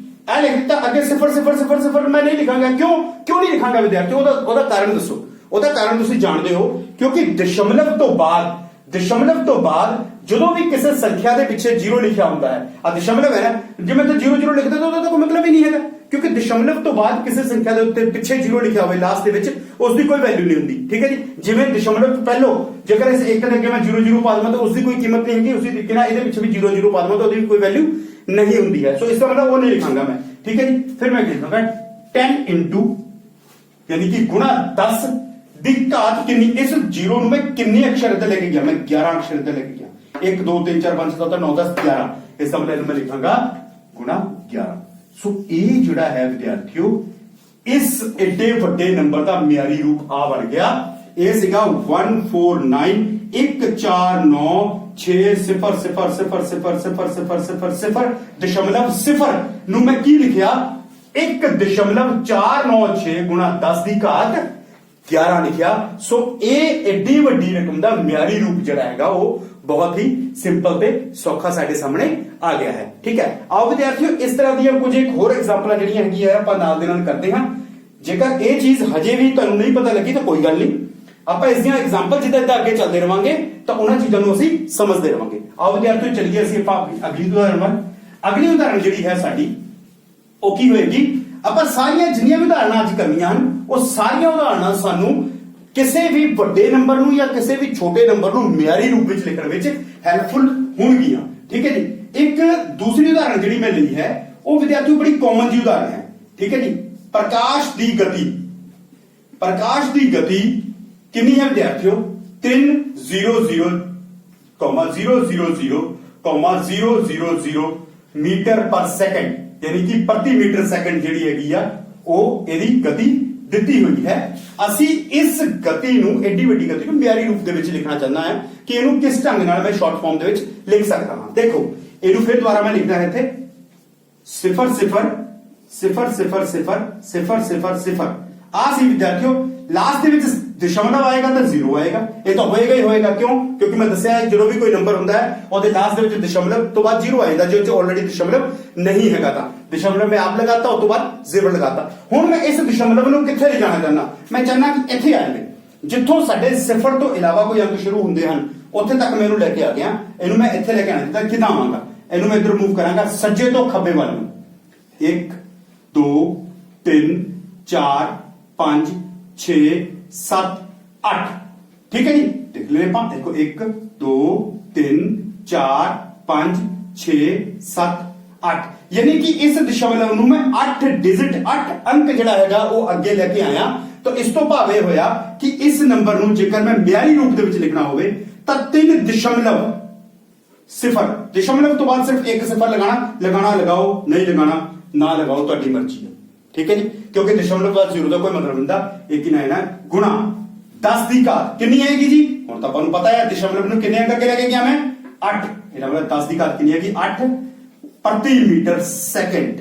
ਇਹ ਲਿਖ ਦਿੱਤਾ। ਅੱਗੇ 0.000 ਮੈਂ ਨਹੀਂ ਲਿਖਾਂਗਾ। ਕਿਉਂ ਨਹੀਂ ਲਿਖਾਂਗਾ ਵਿਦਿਆਰਥੀਓ? ਉਹਦਾ ਕਾਰਨ ਦੱਸੋ। ਉਹਦਾ ਕਾਰਨ ਤੁਸੀਂ ਜਾਣਦੇ ਹੋ, ਕਿਉਂਕਿ ਦਸ਼ਮਲਵ ਤੋਂ ਬਾਅਦ ਜਦੋਂ ਵੀ ਕਿਸੇ ਸੰਖਿਆ ਦੇ ਪਿੱਛੇ 0 ਲਿਖਿਆ ਹੁੰਦਾ ਹੈ, ਆ ਦਸ਼ਮਲਵ ਹੈ ਨਾ, ਜੇ ਮੈਂ ਤਾਂ 0 ਲਿਖਦਾ ਤਾਂ ਉਹਦਾ ਕੋਈ ਮਤਲਬ ਹੀ ਨਹੀਂ ਹੈਗਾ, ਕਿਉਂਕਿ ਦਸ਼ਮਲਵ ਤੋਂ ਬਾਅਦ ਕਿਸੇ ਸੰਖਿਆ ਦੇ ਉੱਤੇ ਪਿੱਛੇ 0 ਲਿਖਿਆ ਹੋਵੇ ਲਾਸਟ ਦੇ ਵਿੱਚ, ਉਸ ਦੀ ਕੋਈ ਵੈਲਿਊ ਨਹੀਂ ਹੁੰਦੀ। ਠੀਕ ਹੈ ਜੀ, ਜਿਵੇਂ ਦਸ਼ਮਲਵ ਤੋਂ ਪਹਿਲਾਂ ਜੇਕਰ ਇਸ 1 ਦੇ ਅੱਗੇ ਮੈਂ 0 ਪਾ ਦਵਾਂ ਤਾਂ ਉਸ ਦੀ ਕੋਈ ਕੀਮਤ ਨਹੀਂ ਹੈਗੀ, ਉਸੇ ਤਰੀਕੇ ਨਾਲ ਇਹਦੇ ਵਿੱਚ ਵੀ 0 ਪਾ ਦਵਾਂ ਤਾਂ ਉਹਦੀ ਵੀ ਕੋਈ ਵੈਲਿਊ ਨਹੀਂ ਹੁੰਦੀ ਹੈ। ਸੋ ਇਸ ਦਾ ਮਤਲਬ ਉਹ ਨਹੀਂ ਲਿਖਾਂਗਾ ਮੈਂ। ਠੀਕ ਹੈ ਜੀ, ਫਿਰ ਮੈਂ ਲਿਖਾਂਗਾ 10 into ਯਾਨੀ ਕਿ ਗੁਣਾ 10 ਦੀ ਘਾਤ ਕਿੰਨੀ? ਇਸ 0 ਨੂੰ ਮੈਂ ਕਿੰਨੇ ਅਕਸ਼ਰ ਤੇ ਲੈ ਕੇ ਗਿਆ? ਮੈਂ 11 ਅਕਸ਼ਰ ਤੇ ਲੈ ਕੇ ਗਿਆ। 1 2 3 4 5 7 8 9 10 11, ਇਸ ਦਾ ਮਤਲਬ ਮੈਂ ਲਿਖਾਂਗਾ ਗੁਣਾ 11। ਸੋ ਇਹ ਜਿਹੜਾ ਹੈ ਵਿਦਿਆਰਥੀਓ, ਇਸ ਏਡੇ ਵੱਡੇ ਨੰਬਰ ਦਾ ਮਿਆਰੀ ਰੂਪ ਆ ਬਣ ਗਿਆ। ਇਹ ਸੀਗਾ 149,600,000,000 ਨੂੰ ਮੈਂ ਕੀ ਲਿਖਿਆ? 1.496 ਗੁਣਾ 10 ਦੀ ਘਾਤ 11 ਲਿਖਿਆ। ਸੋ ਇਹ ਏਡੀ ਵੱਡੀ ਰਕਮ ਦਾ ਮਿਆਰੀ ਰੂਪ ਜਿਹੜਾ ਹੈਗਾ ਉਹ ਬਹੁਤ ਹੀ ਸਿੰਪਲ ਤੇ ਸੌਖਾ ਸਾਡੇ ਸਾਹਮਣੇ ਆ ਗਿਆ ਹੈ। ਠੀਕ ਹੈ, ਆਓ ਵਿਦਿਆਰਥੀਓ ਇਸ ਤਰ੍ਹਾਂ ਦੀਆਂ ਕੁਝ ਇੱਕ ਹੋਰ ਐਗਜ਼ਾਮਪਲਾਂ ਜਿਹੜੀਆਂ ਹੈਗੀਆਂ ਆਪਾਂ ਨਾਲ ਦੇ ਨਾਲ ਕਰਦੇ ਹਾਂ। ਜੇਕਰ ਇਹ ਚੀਜ਼ ਹਜੇ ਵੀ ਤੁਹਾਨੂੰ ਨਹੀਂ ਪਤਾ ਲੱਗੀ ਤਾਂ ਕੋਈ ਗੱਲ ਨਹੀਂ, ਆਪਾਂ ਇਸ ਦੀਆਂ ਐਗਜ਼ਾਮਪਲ ਜਿੱਦਾਂ ਅੱਗੇ ਚੱਲਦੇ ਰਵਾਂਗੇ ਤਾਂ ਉਹਨਾਂ ਚੀਜ਼ਾਂ ਨੂੰ ਅਸੀਂ ਸਮਝਦੇ ਰਵਾਂਗੇ। ਆਓ ਵਿਦਿਆਰਥੀਓ ਚੱਲੀਏ ਅਸੀਂ ਆਪਾਂ ਅਗਲੀ ਉਦਾਹਰਨ ਜਿਹੜੀ ਹੈ ਸਾਡੀ ਉਹ ਕੀ ਹੋਏਗੀ? ਆਪਾਂ ਸਾਰੀਆਂ ਜਿੰਨੀਆਂ ਵੀ ਉਦਾਹਰਨਾਂ ਅੱਜ ਕਰਨੀਆਂ ਹਨ ਉਹ ਸਾਰੀਆਂ ਉਦਾਹਰਨਾਂ ਸਾਨੂੰ ਕਿਸੇ ਵੀ ਵੱਡੇ ਨੰਬਰ ਨੂੰ ਜਾਂ ਕਿਸੇ ਵੀ ਛੋਟੇ ਨੰਬਰ ਨੂੰ ਮਿਆਰੀ ਰੂਪ ਵਿੱਚ ਲਿਖਣ ਵਿੱਚ ਹੈਲਪਫੁਲ ਹੋਣਗੀਆਂ। ਠੀਕ ਹੈ ਜੀ। ਇੱਕ ਦੂਸਰੀ ਉਦਾਹਰਨ ਜਿਹੜੀ ਮੈਂ ਲਈ ਹੈ ਉਹ ਵਿਦਿਆਰਥੀਓ ਬੜੀ ਕਾਮਨ ਜੀ ਉਦਾਹਰਨ ਹੈ। ਠੀਕ ਹੈ ਜੀ। ਪ੍ਰਕਾਸ਼ ਦੀ ਗਤੀ ਕਿੰਨੀ ਹੈ ਵਿਦਿਆਰਥੀਓ 300,000,000 ਮੀਟਰ ਪਰ ਸੈਕਿੰਡ यानी कि प्रति मीटर सेकंड ਜਿਹੜੀ ਹੈਗੀ ਆ ਉਹ ਇਹਦੀ ਗਤੀ ਦਿੱਤੀ ਹੋਈ ਹੈ। ਅਸੀਂ ਇਸ ਗਤੀ ਨੂੰ ਐਡੀ ਵੱਡੀ ਗਤੀ ਨੂੰ ਮਿਆਰੀ ਰੂਪ ਦੇ ਵਿੱਚ ਲਿਖਣਾ ਚਾਹੁੰਦਾ ਹਾਂ ਕਿ ਇਹਨੂੰ ਕਿਸ ਢੰਗ ਨਾਲ ਮੈਂ ਸ਼ਾਰਟ ਫਾਰਮ ਦੇ ਵਿੱਚ ਲਿਖ ਸਕਦਾ ਹਾਂ। ਦੇਖੋ ਇਹਨੂੰ ਫਿਰ ਦੁਬਾਰਾ ਮੈਂ ਲਿਖਦਾ ਹੈ ਇੱਥੇ 0 0 0 0 0 0 0 ਆ ਸੀ ਵਿਦਿਆਰਥੀਓ। ਲਾਸਟ ਦੇ ਵਿੱਚ ਦਸ਼ਮਲਵ ਆਏਗਾ ਤਾਂ 0 ਆਏਗਾ। ਇਹ ਤਾਂ ਹੋਏਗਾ ਹੀ ਹੋਏਗਾ। ਕਿਉਂ? ਕਿਉਂਕਿ ਮੈਂ ਦੱਸਿਆ ਹੈ ਜਦੋਂ ਵੀ ਕੋਈ ਨੰਬਰ ਹੁੰਦਾ ਹੈ ਉਹਦੇ ਲਾਸਟ ਦੇ ਵਿੱਚ ਦਸ਼ਮਲਵ ਤੋਂ ਬਾਅਦ 0 ਆਏਗਾ। ਜੇ ਆਲਰੇਡੀ ਦਸ਼ਮਲਵ ਨਹੀਂ ਹੈਗਾ ਤਾਂ ਦਸ਼ਮਲਵ ਮੈਂ ਆਪ ਲਗਾਤਾ ਉਸ ਤੋਂ ਬਾਅਦ 0 ਲਗਾਤਾ। ਹੁਣ ਮੈਂ ਇਸ ਦਸ਼ਮਲਵ ਨੂੰ ਕਿੱਥੇ ਲਿਜਾਣਾ ਚਾਹੁੰਦਾ? ਮੈਂ ਚਾਹੁੰਦਾ ਕਿ ਇੱਥੇ ਆ ਜਾਵੇ ਜਿੱਥੋਂ ਸਾਡੇ 0 ਤੋਂ ਇਲਾਵਾ ਕੋਈ ਅੰਕ ਸ਼ੁਰੂ ਹੁੰਦੇ ਹਨ ਉੱਥੇ ਤੱਕ ਮੈਂ ਇਹਨੂੰ ਲੈ ਕੇ ਆ ਗਿਆ। ਇਹਨੂੰ ਮੈਂ ਇੱਥੇ ਲੈ ਕੇ ਆਣਾ ਚਾਹੁੰਦਾ। ਕਿੱਦਾਂ ਆਵਾਂਗਾ? ਇਹਨੂੰ ਮੈਂ ਇੱਧਰ ਮੂਵ ਕਰਾਂਗਾ ਸੱਜੇ ਤੋਂ ਖੱਬੇ ਵੱਲ ਨੂੰ। 1 2 3 4 5 6 7 8 ठीक है जी। देख ले देखो 1 2 3 4 5 6 7 8 यानी कि इस दशमलव ਨੂੰ मैं 8 डिजिट 8 अंक ਜਿਹੜਾ ਹੈਗਾ ਉਹ ਅੱਗੇ ਲੈ ਕੇ ਆਇਆ। तो इस तो भाव ਇਹ ਹੋਇਆ कि इस नंबर ਨੂੰ ਜੇਕਰ ਮੈਂ ਮਿਆਰੀ ਰੂਪ ਦੇ ਵਿੱਚ ਲਿਖਣਾ ਹੋਵੇ ਤਾਂ 3 ਦਸ਼ਮਲਵ 0 ਦਸ਼ਮਲਵ ਤੋਂ ਬਾਅਦ ਸਿਰਫ ਇੱਕ 0 लगाना लगाओ नहीं लगाना ना लगाओ ਤੁਹਾਡੀ ਮਰਜ਼ੀ ਹੈ। ठीक है जी। क्योंकि दशमलव बाद 0 ਦਾ ਕੋਈ ਮਤਲਬ ਹੁੰਦਾ। ਇਹ ਕਿੰਨਾ ਹੈ ਨਾ ਗੁਣਾ 10 ਦੀ ਘਾਤ ਕਿੰਨੀ ਆਏਗੀ ਜੀ? ਹੁਣ ਤਾਂ ਆਪਾਂ ਨੂੰ ਪਤਾ ਹੈ ਦਸ਼ਮਲਵ ਨੂੰ ਕਿੰਨੇ ਅੰਕ ਅੱਗੇ ਲੈ ਕੇ ਗਿਆ ਮੈਂ 8। ਇਹਦਾ ਮਤਲਬ 10 ਦੀ ਘਾਤ ਕਿੰਨੀ ਹੈਗੀ 8 ਪ੍ਰਤੀ ਮੀਟਰ ਸੈਕਿੰਡ।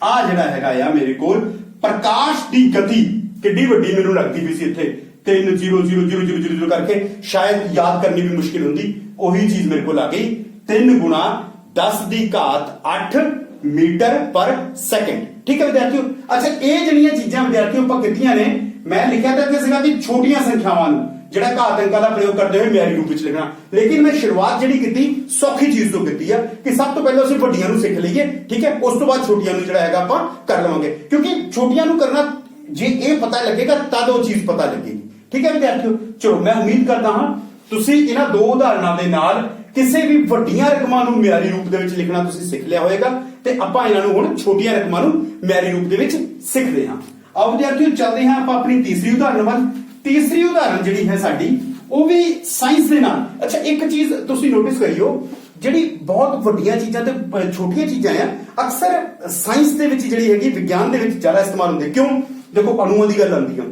ਆ ਜਿਹੜਾ ਹੈਗਾ ਆ ਮੇਰੇ ਕੋਲ ਪ੍ਰਕਾਸ਼ ਦੀ ਗਤੀ ਕਿੱਡੀ ਵੱਡੀ ਮੈਨੂੰ ਲੱਗਦੀ ਵੀ ਸੀ ਇੱਥੇ 3000000 ਕਰਕੇ ਸ਼ਾਇਦ ਯਾਦ ਕਰਨੀ ਵੀ ਮੁਸ਼ਕਿਲ ਹੁੰਦੀ। ਉਹੀ ਚੀਜ਼ ਮੇਰੇ ਕੋਲ ਆ ਗਈ 3 ਗੁਣਾ 10 ਦੀ ਘਾਤ 8 मीटर पर सेकंड। ठीक है विद्यार्थियों। अच्छा ਇਹ ਜਿਹੜੀਆਂ ਚੀਜ਼ਾਂ ਵਿਦਿਆਰਥੀਓ ਆਪਾਂ ਕੀਤੀਆਂ ਨੇ ਮੈਂ ਲਿਖਿਆ ਤਾਂ ਇੱਥੇ ਸੀਗਾ ਕਿ ਛੋਟੀਆਂ ਸੰਖਿਆਵਾਂ ਨੂੰ ਜਿਹੜਾ ਘਾਤ ਅੰਕਾਂ ਦਾ ਪ੍ਰਯੋਗ ਕਰਦੇ ਹੋਏ ਮਿਆਰੀ ਰੂਪ ਵਿੱਚ ਲਿਖਣਾ। ਲੇਕਿਨ ਮੈਂ ਸ਼ੁਰੂਆਤ ਜਿਹੜੀ ਕੀਤੀ ਸੌਖੀ ਚੀਜ਼ ਤੋਂ ਕੀਤੀ ਆ ਕਿ ਸਭ ਤੋਂ ਪਹਿਲਾਂ ਅਸੀਂ ਵੱਡੀਆਂ ਨੂੰ ਸਿੱਖ ਲਈਏ। ਠੀਕ ਹੈ। ਉਸ ਤੋਂ ਬਾਅਦ ਛੋਟੀਆਂ ਨੂੰ ਜਿਹੜਾ ਹੈਗਾ ਆਪਾਂ ਕਰ ਲਵਾਂਗੇ ਕਿਉਂਕਿ ਛੋਟੀਆਂ ਨੂੰ ਕਰਨਾ ਜੇ ਇਹ ਪਤਾ ਲੱਗੇਗਾ ਤਦ ਉਹ ਚੀਜ਼ ਪਤਾ ਲੱਗੇਗੀ। ਠੀਕ ਹੈ ਵਿਦਿਆਰਥੀਓ। ਚਲੋ ਮੈਂ ਉਮੀਦ ਕਰਦਾ ਹਾਂ ਤੁਸੀਂ ਇਹਨਾਂ ਦੋ ਉਦਾਹਰਨਾਂ ਦੇ ਨਾਲ ਕਿਸੇ ਵੀ ਵੱਡੀਆਂ ਰਕਮਾਂ ਨੂੰ ਮਿਆਰੀ ਰੂਪ ਦੇ ਵਿੱਚ ਲਿਖਣਾ ਤੁਸੀਂ ਸਿੱਖ ਲਿਆ ਹੋਵੇਗਾ ਤੇ ਆਪਾਂ ਇਹਨਾਂ ਨੂੰ ਹੁਣ ਛੋਟੀਆਂ ਰਕਮਾਂ ਨੂੰ ਮਿਆਰੀ ਰੂਪ ਦੇ ਵਿੱਚ ਸਿੱਖਦੇ ਹਾਂ। ਆਓ ਵਿਦਿਆਰਥੀਓ ਚੱਲਦੇ ਹਾਂ ਆਪਾਂ ਆਪਣੀ ਤੀਸਰੀ ਉਦਾਹਰਨ ਵੱਲ। ਤੀਸਰੀ ਉਦਾਹਰਨ ਜਿਹੜੀ ਹੈ ਸਾਡੀ ਉਹ ਵੀ ਸਾਇੰਸ ਦੇ ਨਾਲ। ਅੱਛਾ ਇੱਕ ਚੀਜ਼ ਤੁਸੀਂ ਨੋਟਿਸ ਕਰਿਓ ਜਿਹੜੀ ਬਹੁਤ ਵੱਡੀਆਂ ਚੀਜ਼ਾਂ ਤੇ ਛੋਟੀਆਂ ਚੀਜ਼ਾਂ ਆ ਅਕਸਰ ਸਾਇੰਸ ਦੇ ਵਿੱਚ ਜਿਹੜੀ ਹੈਗੀ ਵਿਗਿਆਨ ਦੇ ਵਿੱਚ ਜ਼ਿਆਦਾ ਇਸਤੇਮਾਲ ਹੁੰਦੇ। ਕਿਉਂ? ਦੇਖੋ ਅਣੂਆਂ ਦੀ ਗੱਲ ਆਉਂਦੀ ਆ।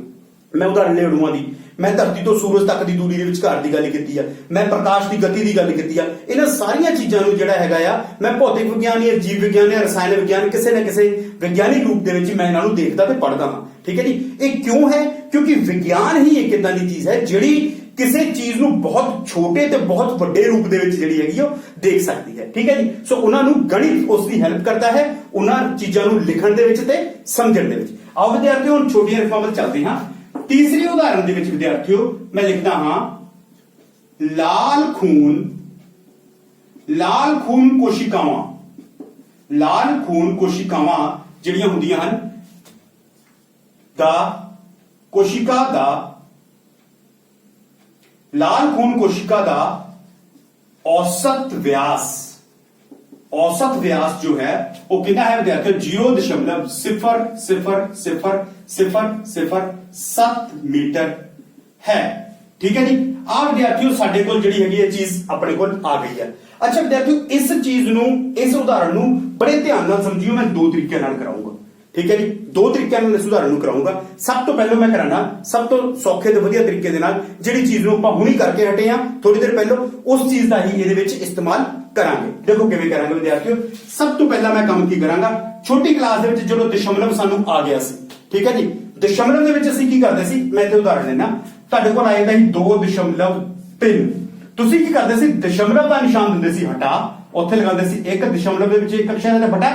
ਮੈਂ ਉਦਾਹਰਨ ਲਈ ਅਣੂਆਂ ਦੀ ਮੈਂ ਧਰਤੀ ਤੋਂ ਸੂਰਜ ਤੱਕ ਦੀ ਦੂਰੀ ਦੇ ਵਿਚਕਾਰ ਦੀ ਗੱਲ ਕੀਤੀ ਆ। ਮੈਂ ਪ੍ਰਕਾਸ਼ ਦੀ ਗਤੀ ਦੀ ਗੱਲ ਕੀਤੀ ਆ। ਇਹਨਾਂ ਸਾਰੀਆਂ ਚੀਜ਼ਾਂ ਨੂੰ ਜਿਹੜਾ ਹੈਗਾ ਆ ਮੈਂ ਭੌਤਿਕ ਵਿਗਿਆਨ ਜਾਂ ਜੀਵ ਵਿਗਿਆਨ ਜਾਂ ਰਸਾਇਣ ਵਿਗਿਆਨ ਕਿਸੇ ਨਾ ਕਿਸੇ ਵਿਗਿਆਨਿਕ ਰੂਪ ਦੇ ਵਿੱਚ ਮੈਂ ਇਹਨਾਂ ਨੂੰ ਦੇਖਦਾ ਤੇ ਪੜ੍ਹਦਾ ਹਾਂ। ਠੀਕ ਹੈ ਜੀ। ਇਹ ਕਿਉਂ ਹੈ? ਕਿਉਂਕਿ ਵਿਗਿਆਨ ਹੀ ਇੱਕ ਇਦਾਂ ਦੀ ਚੀਜ਼ ਹੈ ਜਿਹੜੀ ਕਿਸੇ ਚੀਜ਼ ਨੂੰ ਬਹੁਤ ਛੋਟੇ ਤੇ ਬਹੁਤ ਵੱਡੇ ਰੂਪ ਦੇ ਵਿੱਚ ਜਿਹੜੀ ਹੈਗੀ ਉਹ ਦੇਖ ਸਕਦੀ ਹੈ। ਠੀਕ ਹੈ ਜੀ। ਸੋ ਉਹਨਾਂ ਨੂੰ ਗਣਿਤ ਉਸ ਦੀ ਹੈਲਪ ਕਰਦਾ ਹੈ ਉਹਨਾਂ ਚੀਜ਼ਾਂ ਨੂੰ ਲਿਖਣ ਦੇ ਵਿੱਚ ਤੇ ਸਮਝਣ ਦੇ ਵਿੱਚ। ਆਓ ਵਿਦਿਆਰਥੀਓ ਹੁਣ ਛੋਟੀਆਂ ਰਕਮਾਂ ਵੱਲ ਚੱਲਦੇ ਹਾਂ। ਤੀਸਰੀ ਉਦਾਹਰਨ ਦੇ ਵਿੱਚ ਵਿਦਿਆਰਥੀਓ ਮੈਂ ਲਿਖਦਾ ਹਾਂ ਲਾਲ ਖੂਨ ਕੋਸ਼ਿਕਾਵਾਂ ਜਿਹੜੀਆਂ ਹੁੰਦੀਆਂ ਹਨ ਲਾਲ ਖੂਨ ਕੋਸ਼ਿਕਾ ਦਾ औसत व्यास जो है वो कितना है विद्यार्थियों 0.0000007 मीटर है। ठीक है जी। आ विद्यार्थियों साडे कोल जिहड़ी हैगी ये चीज अपने कोल आ गई है। अच्छा विद्यार्थियों इस चीज नूं इस उदाहरण नूं बड़े ध्यान नाल समझियो। मैं दो तरीके नाल कराऊंगा। ठीक है जी। दो तरीके नाल इस उदाहरण नूं कराऊंगा। सब तो पहले मैं कराना सब तो सौखे ते वधिया तरीके दे नाल जिहड़ी चीज नूं आपां हुणी करके हटे हां थोड़ी देर पहले उस चीज दा ही इहदे विच इस्तेमाल करांगे। देखो किवें करांगे विद्यार्थियों। सब तो पहला मैं काम की करांगा छोटी क्लास दे विच जदों दशमलव सानू आ गया सी। ठीक है जी। दशमलव दे विच असीं की करदे सी मैं इत्थे उदाहरण लेना तुहाडे कोल आएगा 2.3 ਤੁਸੀਂ ਕੀ ਕਰਦੇ ਸੀ ਦਸ਼ਮਲਵ ਦਾ ਨਿਸ਼ਾਨ ਦਿੰਦੇ ਸੀ ਹਟਾ ਉੱਥੇ ਲਗਾਉਂਦੇ ਸੀ 1 ਦਸ਼ਮਲਵ ਦੇ ਵਿੱਚ ਇੱਕ ਅਕਸ਼ਰ ਦਾ ਬਟਾ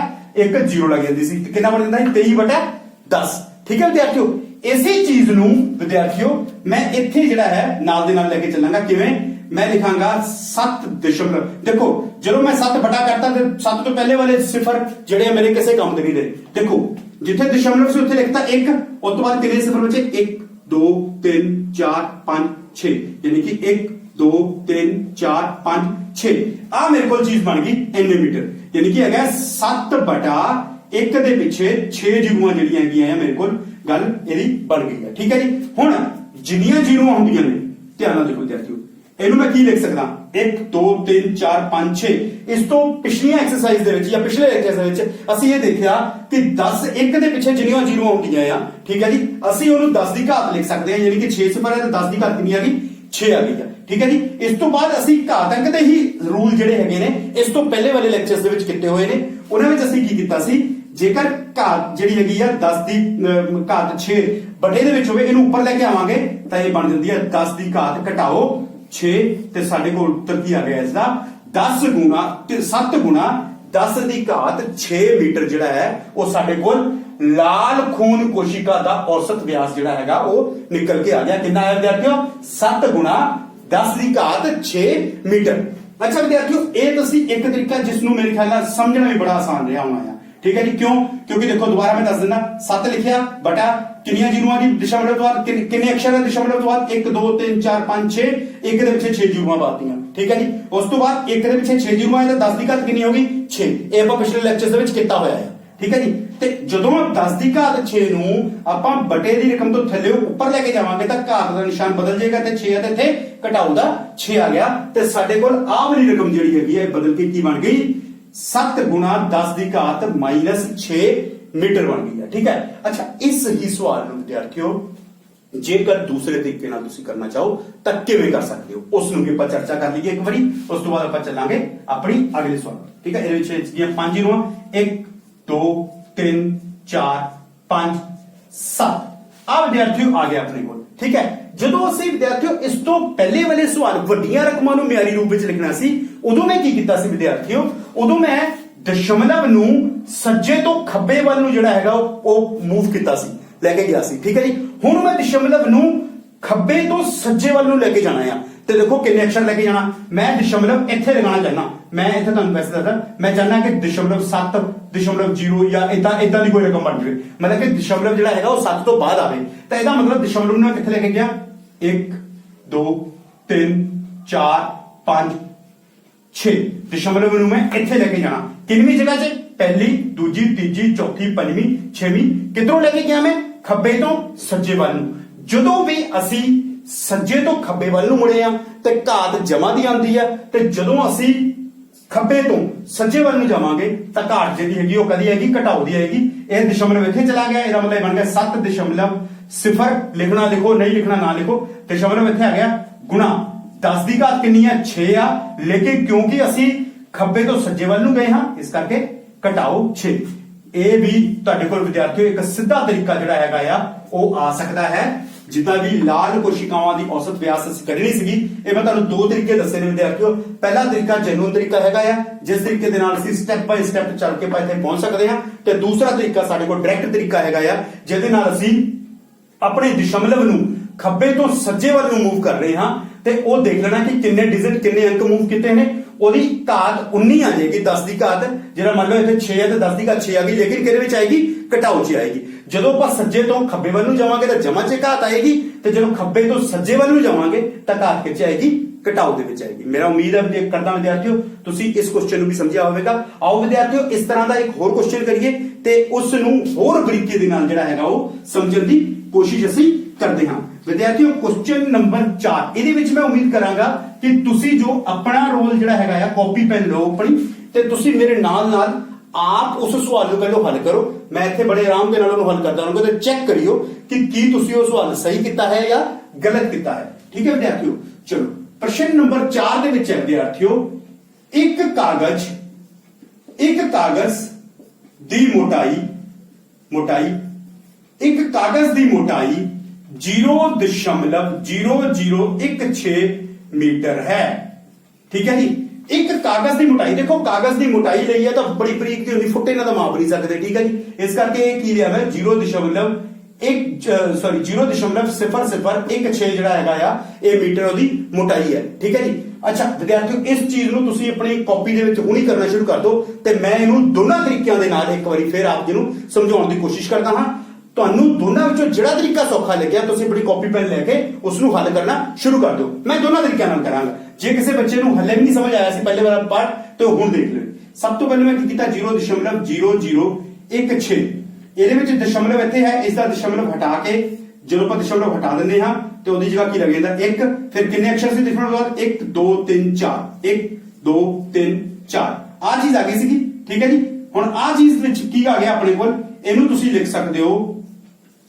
1 0 ਲੱਗ ਜਾਂਦੀ ਸੀ ਕਿੰਨਾ ਬਣ ਜਾਂਦਾ ਸੀ 23/10। ਠੀਕ ਹੈ ਵਿਦਿਆਰਥੀਓ। ਇਸੇ ਚੀਜ਼ ਨੂੰ ਵਿਦਿਆਰਥੀਓ ਮੈਂ ਇੱਥੇ ਜਿਹੜਾ ਹੈ ਨਾਲ ਦੇ ਨਾਲ ਲੈ ਕੇ ਚੱਲਾਂਗਾ। ਕਿਵੇਂ? मैं लिखांगा 7 दशमलव। देखो जो मैं 7 बटा करता तो 7 तो पहले वाले सिफर जेडे मेरे किसी काम के नहीं रहे। देखो जिथे दशमलव से उत्थे लिखता 1, उस तो बाद कितने सिफर बचे 1 2 3 4 5 6, यानी कि 1 2 3 4 5 6 आ मेरे को चीज बन गई इन्ने मीटर, यानी कि है 7 बटा 1 दे पिछे 6 जीरोआं ਜਿਹੜੀਆਂ ਹੈਗੀਆਂ ਮੇਰੇ ਕੋਲ ਗੱਲ ਇਹਦੀ ਬਣ ਗਈ ਹੈ। ठीक है जी। ਹੁਣ ਜਿੰਨੀਆਂ ਜ਼ੀਰੋਆਂ ਹੁੰਦੀਆਂ ਨੇ ਧਿਆਨ ਨਾਲ ਦੇਖੋ ਵਿਦਿਆਰਥੀਓ, ਇਹਨੂੰ ਮੈਂ ਕੀ ਲਿਖ ਸਕਦਾ 1 2 3 4 5 6। ਇਸ ਤੋਂ ਪਿਛਲੀਆਂ ਐਕਸਰਸਾਈਜ਼ ਦੇ ਵਿੱਚ ਜਾਂ ਪਿਛਲੇ ਲੈਕਚਰ ਦੇ ਵਿੱਚ ਅਸੀਂ ਇਹ ਦੇਖਿਆ ਕਿ 10 1 ਦੇ ਪਿੱਛੇ ਜਿੰਨੀਆਂ ਜ਼ੀਰੋਆਂ ਹੁੰਦੀਆਂ ਆ, ਠੀਕ ਹੈ ਜੀ, ਅਸੀਂ ਉਹਨੂੰ 10 ਦੀ ਘਾਤ ਲਿਖ ਸਕਦੇ ਹਾਂ, ਯਾਨੀ ਕਿ 6 ਸਿਫਰ ਹੈ ਤਾਂ 10 ਦੀ ਘਾਤ ਕਿੰਨੀ ਆ ਗਈ 6 ਆ ਗਈ ਹੈ। ਠੀਕ ਹੈ ਜੀ। ਇਸ ਤੋਂ ਬਾਅਦ ਅਸੀਂ ਘਾਤ ਅੰਕ ਦੇ ਹੀ ਰੂਲ ਜਿਹੜੇ ਹੈਗੇ ਨੇ ਇਸ ਤੋਂ ਪਹਿਲੇ ਵਾਲੇ ਲੈਕਚਰਸ ਦੇ ਵਿੱਚ ਕੀਤੇ ਹੋਏ ਨੇ, ਉਹਨਾਂ ਵਿੱਚ ਅਸੀਂ ਕੀ ਕੀਤਾ ਸੀ, ਜੇਕਰ ਘਾਤ ਜਿਹੜੀ ਹੈਗੀ ਆ 10 ਦੀ ਘਾਤ 6 ਬਟੇ ਦੇ ਵਿੱਚ ਹੋਵੇ, ਇਹਨੂੰ ਉੱਪਰ ਲੈ ਕੇ ਆਵਾਂਗੇ ਤਾਂ ਇਹ ਬਣ ਜਾਂਦੀ ਹੈ 10 ਦੀ ਘਾਤ ਘਟਾਓ 6 ਤੇ ਸਾਡੇ ਕੋਲ ਉੱਤਰ ਕੀ ਆ ਗਿਆ ਇਸ ਦਾ 10 ਗੁਣਾ 7 ਗੁਣਾ 10 ਦੀ ਘਾਤ 6 ਮੀਟਰ ਜਿਹੜਾ ਹੈ ਉਹ ਸਾਡੇ ਕੋਲ ਲਾਲ ਖੂਨ ਕੋਸ਼ਿਕਾ ਦਾ ਔਸਤ ਵਿਆਸ ਜਿਹੜਾ ਹੈਗਾ ਉਹ ਨਿਕਲ ਕੇ ਆ ਗਿਆ। ਕਿੰਨਾ ਆਇਆ ਵਿਦਿਆਰਥੀਓ 7 ਗੁਣਾ 10 ਦੀ ਘਾਤ 6 ਮੀਟਰ। ਅੱਛਾ ਵਿਦਿਆਰਥੀਓ, ਇਹ ਤੁਸੀਂ ਇੱਕ ਤਰੀਕਾ ਜਿਸ ਨੂੰ ਮੇਰੇ ਖਿਆਲ ਨਾਲ ਸਮਝਣਾ ਵੀ ਬੜਾ ਆਸਾਨ ਰਿਹਾ ਹੋਣਾ ਆ। ठीक है जी। क्यों? क्योंकि देखो दोबारा मैं दस देना 7 लिखिया बटा किन्नियां जीरोआं दी दशमलव तो बाद किन्ने अक्षर है दशमलव तो बाद 1 2 3 4 5 6 1 ਦੇ ਪਿੱਛੇ 6 जीरोआं ਪਾਤੀਆਂ। ठीक है जी। ਉਸ ਤੋਂ ਬਾਅਦ 1 ਦੇ ਪਿੱਛੇ 6 जीरोआं ਹੈ ਤਾਂ 10 ਦੀ ਘਾਤ ਕਿੰਨੀ ਹੋ ਗਈ 6। ਇਹ ਆਪਾਂ ਪਿਛਲੇ ਲੈਕਚਰਸ ਦੇ ਵਿੱਚ ਕੀਤਾ ਹੋਇਆ ਹੈ। ਠੀਕ ਹੈ ਜੀ। ਤੇ ਜਦੋਂ 10 ਦੀ ਘਾਤ 6 ਨੂੰ ਆਪਾਂ ਬਟੇ ਦੀ ਰਕਮ ਤੋਂ ਥੱਲੇ ਉੱਪਰ ਲੈ ਕੇ ਜਾਵਾਂਗੇ ਤਾਂ ਘਾਤ ਦਾ ਨਿਸ਼ਾਨ ਬਦਲ ਜਾਏਗਾ ਤੇ 6 ਹੈ ਤੇ ਇੱਥੇ ਘਟਾਓ ਦਾ 6 ਆ ਗਿਆ ਤੇ ਸਾਡੇ ਕੋਲ ਆਹ ਵਾਲੀ ਰਕਮ ਜਿਹੜੀ ਹੈਗੀ ਹੈ ਬਦਲ ਕੇ ਕੀ ਬਣ ਗਈ 7 ਗੁਣਾ 10 ਦੀ ਘਾਤ -6 ਮੀਟਰ ਬਣ ਗਈ ਹੈ। ਠੀਕ ਹੈ। ਅੱਛਾ, ਇਸ ਹੀ ਸਵਾਲ ਨੂੰ ਵਿਦਿਆਰਥੀਓ ਜੇਕਰ ਦੂਸਰੇ ਤਰੀਕੇ ਨਾਲ ਤੁਸੀਂ ਕਰਨਾ ਚਾਹੋ ਤਾਂ ਕਿਵੇਂ ਕਰ ਸਕਦੇ ਹੋ, ਉਸ ਨੂੰ ਵੀ ਆਪਾਂ ਚਰਚਾ ਕਰ ਲਈਏ ਇੱਕ ਵਾਰੀ। ਉਸ ਤੋਂ ਬਾਅਦ ਆਪਾਂ ਚੱਲਾਂਗੇ ਆਪਣੀ ਅਗਲੇ ਸਵਾਲ। ਠੀਕ ਹੈ। ਇਹਦੇ ਵਿੱਚ ਜਿਹੜੀਆਂ 5 ਜ਼ੀਰੋਆਂ 1 2 3 4 5 7 ਆ ਵਿਦਿਆਰਥੀਓ ਆ ਗਿਆ ਆਪਣੇ ਕੋਲ। ਠੀਕ ਹੈ। ਜਦੋਂ ਅਸੀਂ ਵਿਦਿਆਰਥੀਓ ਇਸ ਤੋਂ ਪਹਿਲੇ ਵਾਲੇ ਸਵਾਲ ਵੱਡੀਆਂ ਰਕਮਾਂ ਨੂੰ ਮਿਆਰੀ ਰੂਪ ਵਿੱਚ ਲਿਖਣਾ ਸੀ, ਉਦੋਂ ਮੈਂ ਕੀ ਕੀਤਾ ਸੀ ਵਿਦਿਆਰਥੀਓ, ਉਦੋਂ ਮੈਂ ਦਸ਼ਮਲਵ ਨੂੰ ਸੱਜੇ ਤੋਂ ਖੱਬੇ ਵੱਲ ਨੂੰ ਜਿਹੜਾ ਹੈਗਾ ਉਹ ਮੂਵ ਕੀਤਾ ਸੀ, ਲੈ ਕੇ ਗਿਆ ਸੀ। ਠੀਕ ਹੈ ਜੀ। ਹੁਣ ਮੈਂ ਦਸ਼ਮਲਵ ਨੂੰ ਖੱਬੇ ਤੋਂ ਸੱਜੇ ਵੱਲ ਨੂੰ ਲੈ ਕੇ ਜਾਣਾ ਆ ਤੇ ਦੇਖੋ ਕਿੰਨੇ ਅਕਸ਼ਰ ਲੈ ਕੇ ਜਾਣਾ। ਮੈਂ ਦਸ਼ਮਲਵ ਇੱਥੇ ਲਗਾਉਣਾ ਚਾਹਨਾ, ਮੈਂ ਇੱਥੇ ਤੁਹਾਨੂੰ ਵੈਸੇ ਦੱਸਦਾ ਮੈਂ ਚਾਹਨਾ ਕਿ ਦਸ਼ਮਲਵ 7 ਦਸ਼ਮਲਵ 0 ਜਾਂ ਇਦਾਂ ਦੀ ਕੋਈ ਰਕਮ ਬਣ ਜਾਵੇ, ਮਤਲਬ ਕਿ ਦਸ਼ਮਲਵ ਜਿਹੜਾ ਹੈਗਾ ਉਹ 7 ਤੋਂ ਬਾਅਦ ਆਵੇ। ਤਾਂ ਇਹਦਾ ਮਤਲਬ ਦਸ਼ਮਲਵ ਨੂੰ ਮੈਂ ਕਿੱਥੇ ਲੈ ਕੇ ਗਿਆ 1 2 3 4 5 6 ਦਸ਼ਮਲਵ ਨੂੰ ਮੈਂ ਇੱਥੇ ਲੈ ਕੇ ਜਾਣਾ। ਕਿੰਨਵੀਂ ਜਗ੍ਹਾ 'ਚ? ਪਹਿਲੀ ਦੂਜੀ ਤੀਜੀ ਚੌਥੀ ਪੰਜਵੀਂ ਛੇਵੀਂ। ਕਿੱਧਰੋਂ ਲੈ ਕੇ ਗਿਆ ਮੈਂ? ਖੱਬੇ ਤੋਂ ਸੱਜੇ ਵੱਲ ਨੂੰ। ਜਦੋਂ ਵੀ ਅਸੀਂ ਸੱਜੇ ਤੋਂ ਖੱਬੇ ਵੱਲ ਨੂੰ ਮੁੜੇ ਆ ਤੇ ਘਾਤ ਜਮਾ ਦੀ ਆਉਂਦੀ ਆ, ਤੇ ਜਦੋਂ ਅਸੀਂ ਖੱਬੇ ਤੋਂ ਸੱਜੇ ਵੱਲ ਨੂੰ ਜਾਵਾਂਗੇ ਤਾਂ ਘਾਟ ਜਿਹੜੀ ਹੈਗੀ ਉਹ ਕਦੀ ਆਏਗੀ ਘਟਾਓ ਦੀ ਆਏਗੀ। ਇਹ ਦਸ਼ਮਲਵ ਇੱਥੇ ਚਲਾ ਗਿਆ, ਇਹਦਾ ਮਤਲਬ ਬਣ ਗਿਆ 7.0 ਲਿਖਣਾ ਲਿਖੋ, ਨਹੀਂ ਲਿਖਣਾ ਨਾ ਲਿਖੋ। ਦਸ਼ਮਲਵ ਇੱਥੇ ਆ ਗਿਆ ਗੁਣਾ 10 ਦੀ ਘਾਤ ਕਿੰਨੀ ਆ 6 ਆ, ਲੇਕਿਨ ਕਿਉਂਕਿ ਅਸੀਂ ਖੱਬੇ ਤੋਂ ਸੱਜੇ ਵੱਲ ਨੂੰ ਗਏ ਹਾਂ ਇਸ ਕਰਕੇ ਘਟਾਓ 6। ਇਹ ਵੀ ਤੁਹਾਡੇ ਕੋਲ ਵਿਦਿਆਰਥੀਓ ਇੱਕ ਸਿੱਧਾ ਤਰੀਕਾ ਜਿਹੜਾ ਹੈਗਾ ਆ ਉਹ ਆ ਸਕਦਾ ਹੈ, ਜਿੱਦਾਂ ਵੀ ਲਾਲ ਕੋਸ਼ਿਕਾਵਾਂ ਦੀ ਔਸਤ ਵਿਆਸ ਅਸੀਂ ਕੱਢਣੀ ਸੀਗੀ। ਇਹ ਮੈਂ ਤੁਹਾਨੂੰ ਦੋ ਤਰੀਕੇ ਦੱਸੇ ਨੇ ਵਿਦਿਆਰਥੀਓ। ਪਹਿਲਾ ਤਰੀਕਾ ਜੈਨੂਇਨ ਤਰੀਕਾ ਹੈਗਾ ਆ, ਜਿਸ ਤਰੀਕੇ ਦੇ ਨਾਲ ਅਸੀਂ ਸਟੈਪ ਬਾਈ ਸਟੈਪ ਚੱਲ ਕੇ ਇੱਥੇ ਪਹੁੰਚ ਸਕਦੇ ਹਾਂ, ਤੇ ਦੂਸਰਾ ਤਰੀਕਾ ਸਾਡੇ ਕੋਲ ਡਾਇਰੈਕਟ ਤਰੀਕਾ ਹੈਗਾ ਆ, ਜਿਹਦੇ ਨਾਲ ਅਸੀਂ ਆਪਣੇ ਦਸ਼ਮਲਵ ਨੂੰ ਖੱਬੇ ਤੋਂ ਸੱਜੇ ਵੱਲ ਨੂੰ ਮੂਵ ਕਰ ਰਹੇ ਹਾਂ ਤੇ ਉਹ ਦੇਖ ਲੈਣਾ ਕਿ ਕਿੰਨੇ ਡਿਜਿਟ ਕਿੰਨੇ ਅੰਕ ਮੂਵ ਕੀਤੇ ਨੇ। ਉਹਦੀ ਘਾਤ 19 ਆ ਜਾਏਗੀ 10 ਦੀ ਘਾਤ, ਜਿਹੜਾ ਮੰਨ ਲਓ ਇੱਥੇ 6 ਹੈ ਤੇ 10 ਦੀ ਘਾਤ 6 ਆ ਗਈ, ਲੇਕਿਨ ਕਿਹਦੇ ਵਿੱਚ ਆਏਗੀ ਘਟਾਓ 'ਚ ਆਏਗੀ। ਜਦੋਂ ਆਪਾਂ ਸੱਜੇ ਤੋਂ ਖੱਬੇ ਵੱਲ ਨੂੰ ਜਾਵਾਂਗੇ ਤਾਂ ਜਮਾ 'ਚ ਘਾਤ ਆਏਗੀ, ਤੇ ਜਦੋਂ ਖੱਬੇ ਤੋਂ ਸੱਜੇ ਵੱਲ ਨੂੰ ਜਾਵਾਂਗੇ ਤਾਂ ਘਾਤ ਕਿੱਥੇ ਆਏਗੀ ਘਟਾਓ ਦੇ ਵਿੱਚ ਆਏਗੀ। ਮੇਰਾ ਉਮੀਦ ਹੈ ਕਰਦਾ ਵਿਦਿਆਰਥੀਓ ਤੁਸੀਂ ਇਸ ਕੁਐਸਚਨ ਨੂੰ ਵੀ ਸਮਝਿਆ ਹੋਵੇਗਾ। ਆਓ ਵਿਦਿਆਰਥੀਓ ਇਸ ਤਰ੍ਹਾਂ ਦਾ ਇੱਕ ਹੋਰ ਕੁਐਸਚਨ ਕਰੀਏ ਤੇ ਉਸ ਨੂੰ ਹੋਰ ਬਰੀਕੀ ਦੇ ਨਾਲ ਜਿਹੜਾ ਹੈਗਾ ਉਹ ਸਮਝਣ ਦੀ ਕੋਸ਼ਿਸ਼ ਅਸੀਂ ਕਰਦੇ ਹਾਂ। ਵਿਦਿਆਰਥੀਓ ਕੁਐਸਚਨ ਨੰਬਰ 4, ਇਹਦੇ ਵਿੱਚ ਮੈਂ ਉਮੀਦ ਕਰਾਂਗਾ ਕਿ ਤੁਸੀਂ ਜੋ ਆਪਣਾ ਰੋਲ ਜਿਹੜਾ ਹੈਗਾ ਆ ਕਾਪੀ ਪੈਨ ਲਓ ਆਪਣੀ ਤੇ ਤੁਸੀਂ ਮੇਰੇ ਨਾਲ ਆਪ ਉਸ ਸਵਾਲ ਨੂੰ ਪਹਿਲਾਂ ਹੱਲ ਕਰੋ। ਮੈਂ ਇੱਥੇ ਬੜੇ ਆਰਾਮ ਦੇ ਨਾਲ ਉਹਨੂੰ ਹੱਲ ਕਰਦਾ ਰਹਾਂਗਾ ਤੇ ਚੈੱਕ ਕਰਿਓ ਕਿ ਕੀ ਤੁਸੀਂ ਉਹ ਸਵਾਲ ਸਹੀ ਕੀਤਾ ਹੈ ਜਾਂ ਗਲਤ ਕੀਤਾ ਹੈ। ਠੀਕ ਹੈ ਵਿਦਿਆਰਥੀਓ, ਚਲੋ ਪ੍ਰਸ਼ਨ ਨੰਬਰ 4 ਦੇ ਵਿੱਚ ਹੈ ਵਿਦਿਆਰਥੀਓ, ਇੱਕ ਕਾਗਜ਼ ਦੀ ਮੋਟਾਈ 0.0016 मीटर है। ठीक है जी। एक कागज की मोटाई, देखो कागज की मोटाई ਲਈ ਹੈ ਤਾਂ ਬੜੀ ਬਰੀਕ ਦੀ ਹੁੰਦੀ, ਫੁੱਟੇ ਨਾਲ ਤਾਂ ਮਾਪ ਨਹੀਂ ਸਕਦੇ। ਠੀਕ ਹੈ ਜੀ। ਇਸ ਕਰਕੇ ਇਹ ਕੀ ਲਿਆ ਮੈਂ 0.16 एक सॉरी 0.0016 ਜਿਹੜਾ ਹੈਗਾ ਆ ਇਹ ਮੀਟਰ ਉਹਦੀ ਮੋਟਾਈ ਹੈ। ਠੀਕ ਹੈ ਜੀ। ਅੱਛਾ ਵਿਦਿਆਰਥੀਓ ਇਸ ਚੀਜ਼ ਨੂੰ ਤੁਸੀਂ ਆਪਣੀ ਕਾਪੀ ਦੇ ਵਿੱਚ ਹੁਣੀ ਕਰਨਾ ਸ਼ੁਰੂ ਕਰ ਦਿਓ ਤੇ ਮੈਂ ਇਹਨੂੰ ਦੋਨਾਂ ਤਰੀਕਿਆਂ ਦੇ ਨਾਲ ਇੱਕ ਵਾਰੀ ਫਿਰ ਆਪ ਜੀ ਨੂੰ ਸਮਝਾਉਣ ਦੀ ਕੋਸ਼ਿਸ਼ ਕਰਦਾ ਹਾਂ। ਤੁਹਾਨੂੰ ਦੋਨਾਂ ਵਿੱਚੋਂ ਜਿਹੜਾ ਤਰੀਕਾ ਸੌਖਾ ਲੱਗਿਆ ਤੁਸੀਂ ਆਪਣੀ ਕਾਪੀ ਪੈਨ ਲੈ ਕੇ ਉਸ ਨੂੰ ਹੱਲ ਕਰਨਾ ਸ਼ੁਰੂ ਕਰ ਦਿਓ। ਮੈਂ ਦੋਨਾਂ ਤਰੀਕਿਆਂ ਨਾਲ ਕਰਾਂਗਾ। ਜੇ ਕਿਸੇ ਬੱਚੇ ਨੂੰ ਹੱਲੇ ਵੀ ਨਹੀਂ ਸਮਝ ਆਇਆ ਸੀ ਪਹਿਲੇ ਵਾਲਾ ਪਾਰਟ ਤੇ ਉਹ ਹੁਣ ਦੇਖ ਲਿਓ। ਸਭ ਤੋਂ ਪਹਿਲਾਂ ਮੈਂ ਕੀ ਕੀਤਾ 0.0016 ਇਹਦੇ ਵਿੱਚ ਦਸ਼ਮਲਵ ਇੱਥੇ ਹੈ, ਇਸ ਦਾ ਦਸ਼ਮਲਵ ਹਟਾ ਕੇ ਜਦੋਂ ਆਪਾਂ ਦਸ਼ਮਲਵ ਹਟਾ ਦਿੰਦੇ ਹਾਂ ਤੇ ਉਹਦੀ ਜਗ੍ਹਾ ਕੀ ਲੱਗ ਜਾਂਦਾ 1। ਫਿਰ ਕਿੰਨੇ ਅਕਸ਼ਰ ਸੀ ਦਸ਼ਮਲਵ ਤੋਂ ਬਾਅਦ 1 2 3 4 1 2 3 4 ਆ ਚੀਜ਼ ਆ ਗਈ ਸੀਗੀ। ਠੀਕ ਹੈ ਜੀ। ਹੁਣ ਆ ਚੀਜ਼ ਵਿੱਚ ਕੀ ਆ ਗਿਆ ਆਪਣੇ ਕੋਲ, ਇਹਨੂੰ ਤੁਸੀਂ ਲਿਖ ਸਕਦੇ ਹੋ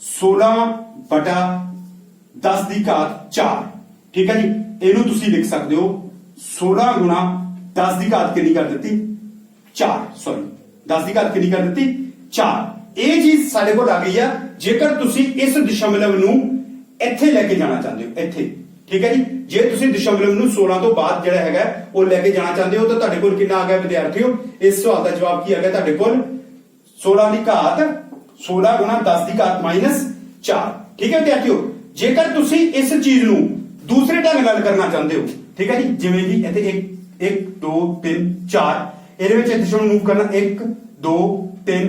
16/10 ਦੀ ਘਾਤ 4। ਠੀਕ ਹੈ ਜੀ। ਇਹਨੂੰ ਤੁਸੀਂ ਲਿਖ ਸਕਦੇ ਹੋ 16 ਗੁਣਾ 10 ਦੀ ਘਾਤ ਕਿੰਨੀ ਕਰ ਦਿੱਤੀ 4 ਸੌਰੀ 10 ਦੀ ਘਾਤ ਕਿੰਨੀ ਕਰ ਦਿੱਤੀ 4। ਇਹ ਚੀਜ਼ ਸਾਡੇ ਕੋਲ ਆ ਗਈ ਆ। ਜੇਕਰ ਤੁਸੀਂ ਇਸ ਦਸ਼ਮਲਵ ਨੂੰ ਇੱਥੇ ਲੈ ਕੇ ਜਾਣਾ ਚਾਹੁੰਦੇ ਹੋ ਇੱਥੇ। ਠੀਕ ਹੈ ਜੀ। ਜੇ ਤੁਸੀਂ ਦਸ਼ਮਲਵ ਨੂੰ 16 ਤੋਂ ਬਾਅਦ ਜਿਹੜਾ ਹੈਗਾ ਉਹ ਲੈ ਕੇ ਜਾਣਾ ਚਾਹੁੰਦੇ ਹੋ ਤਾਂ ਤੁਹਾਡੇ ਕੋਲ ਕਿੰਨਾ ਆ ਗਿਆ ਵਿਦਿਆਰਥੀਓ, ਇਸ ਸਵਾਲ ਦਾ ਜਵਾਬ ਕੀ ਆ ਗਿਆ ਤੁਹਾਡੇ ਕੋਲ 16 ਦੀ ਘਾਤ 16 ਗੁਣਾ 10 ਦੀ ਘਾਤ -4। ਠੀਕ ਹੈ ਵਿਦਿਆਰਥੀਓ। ਜੇਕਰ ਤੁਸੀਂ ਇਸ ਚੀਜ਼ ਨੂੰ ਦੂਸਰੇ ਢੰਗ ਨਾਲ ਕਰਨਾ ਚਾਹੁੰਦੇ ਹੋ, ਠੀਕ ਹੈ ਜੀ, ਜਿਵੇਂ ਕਿ ਇੱਥੇ 1 2 3 4 ਇਹਦੇ ਵਿੱਚ ਦਸ਼ਮਲਵ ਮੂਵ ਕਰਨਾ 1 2 3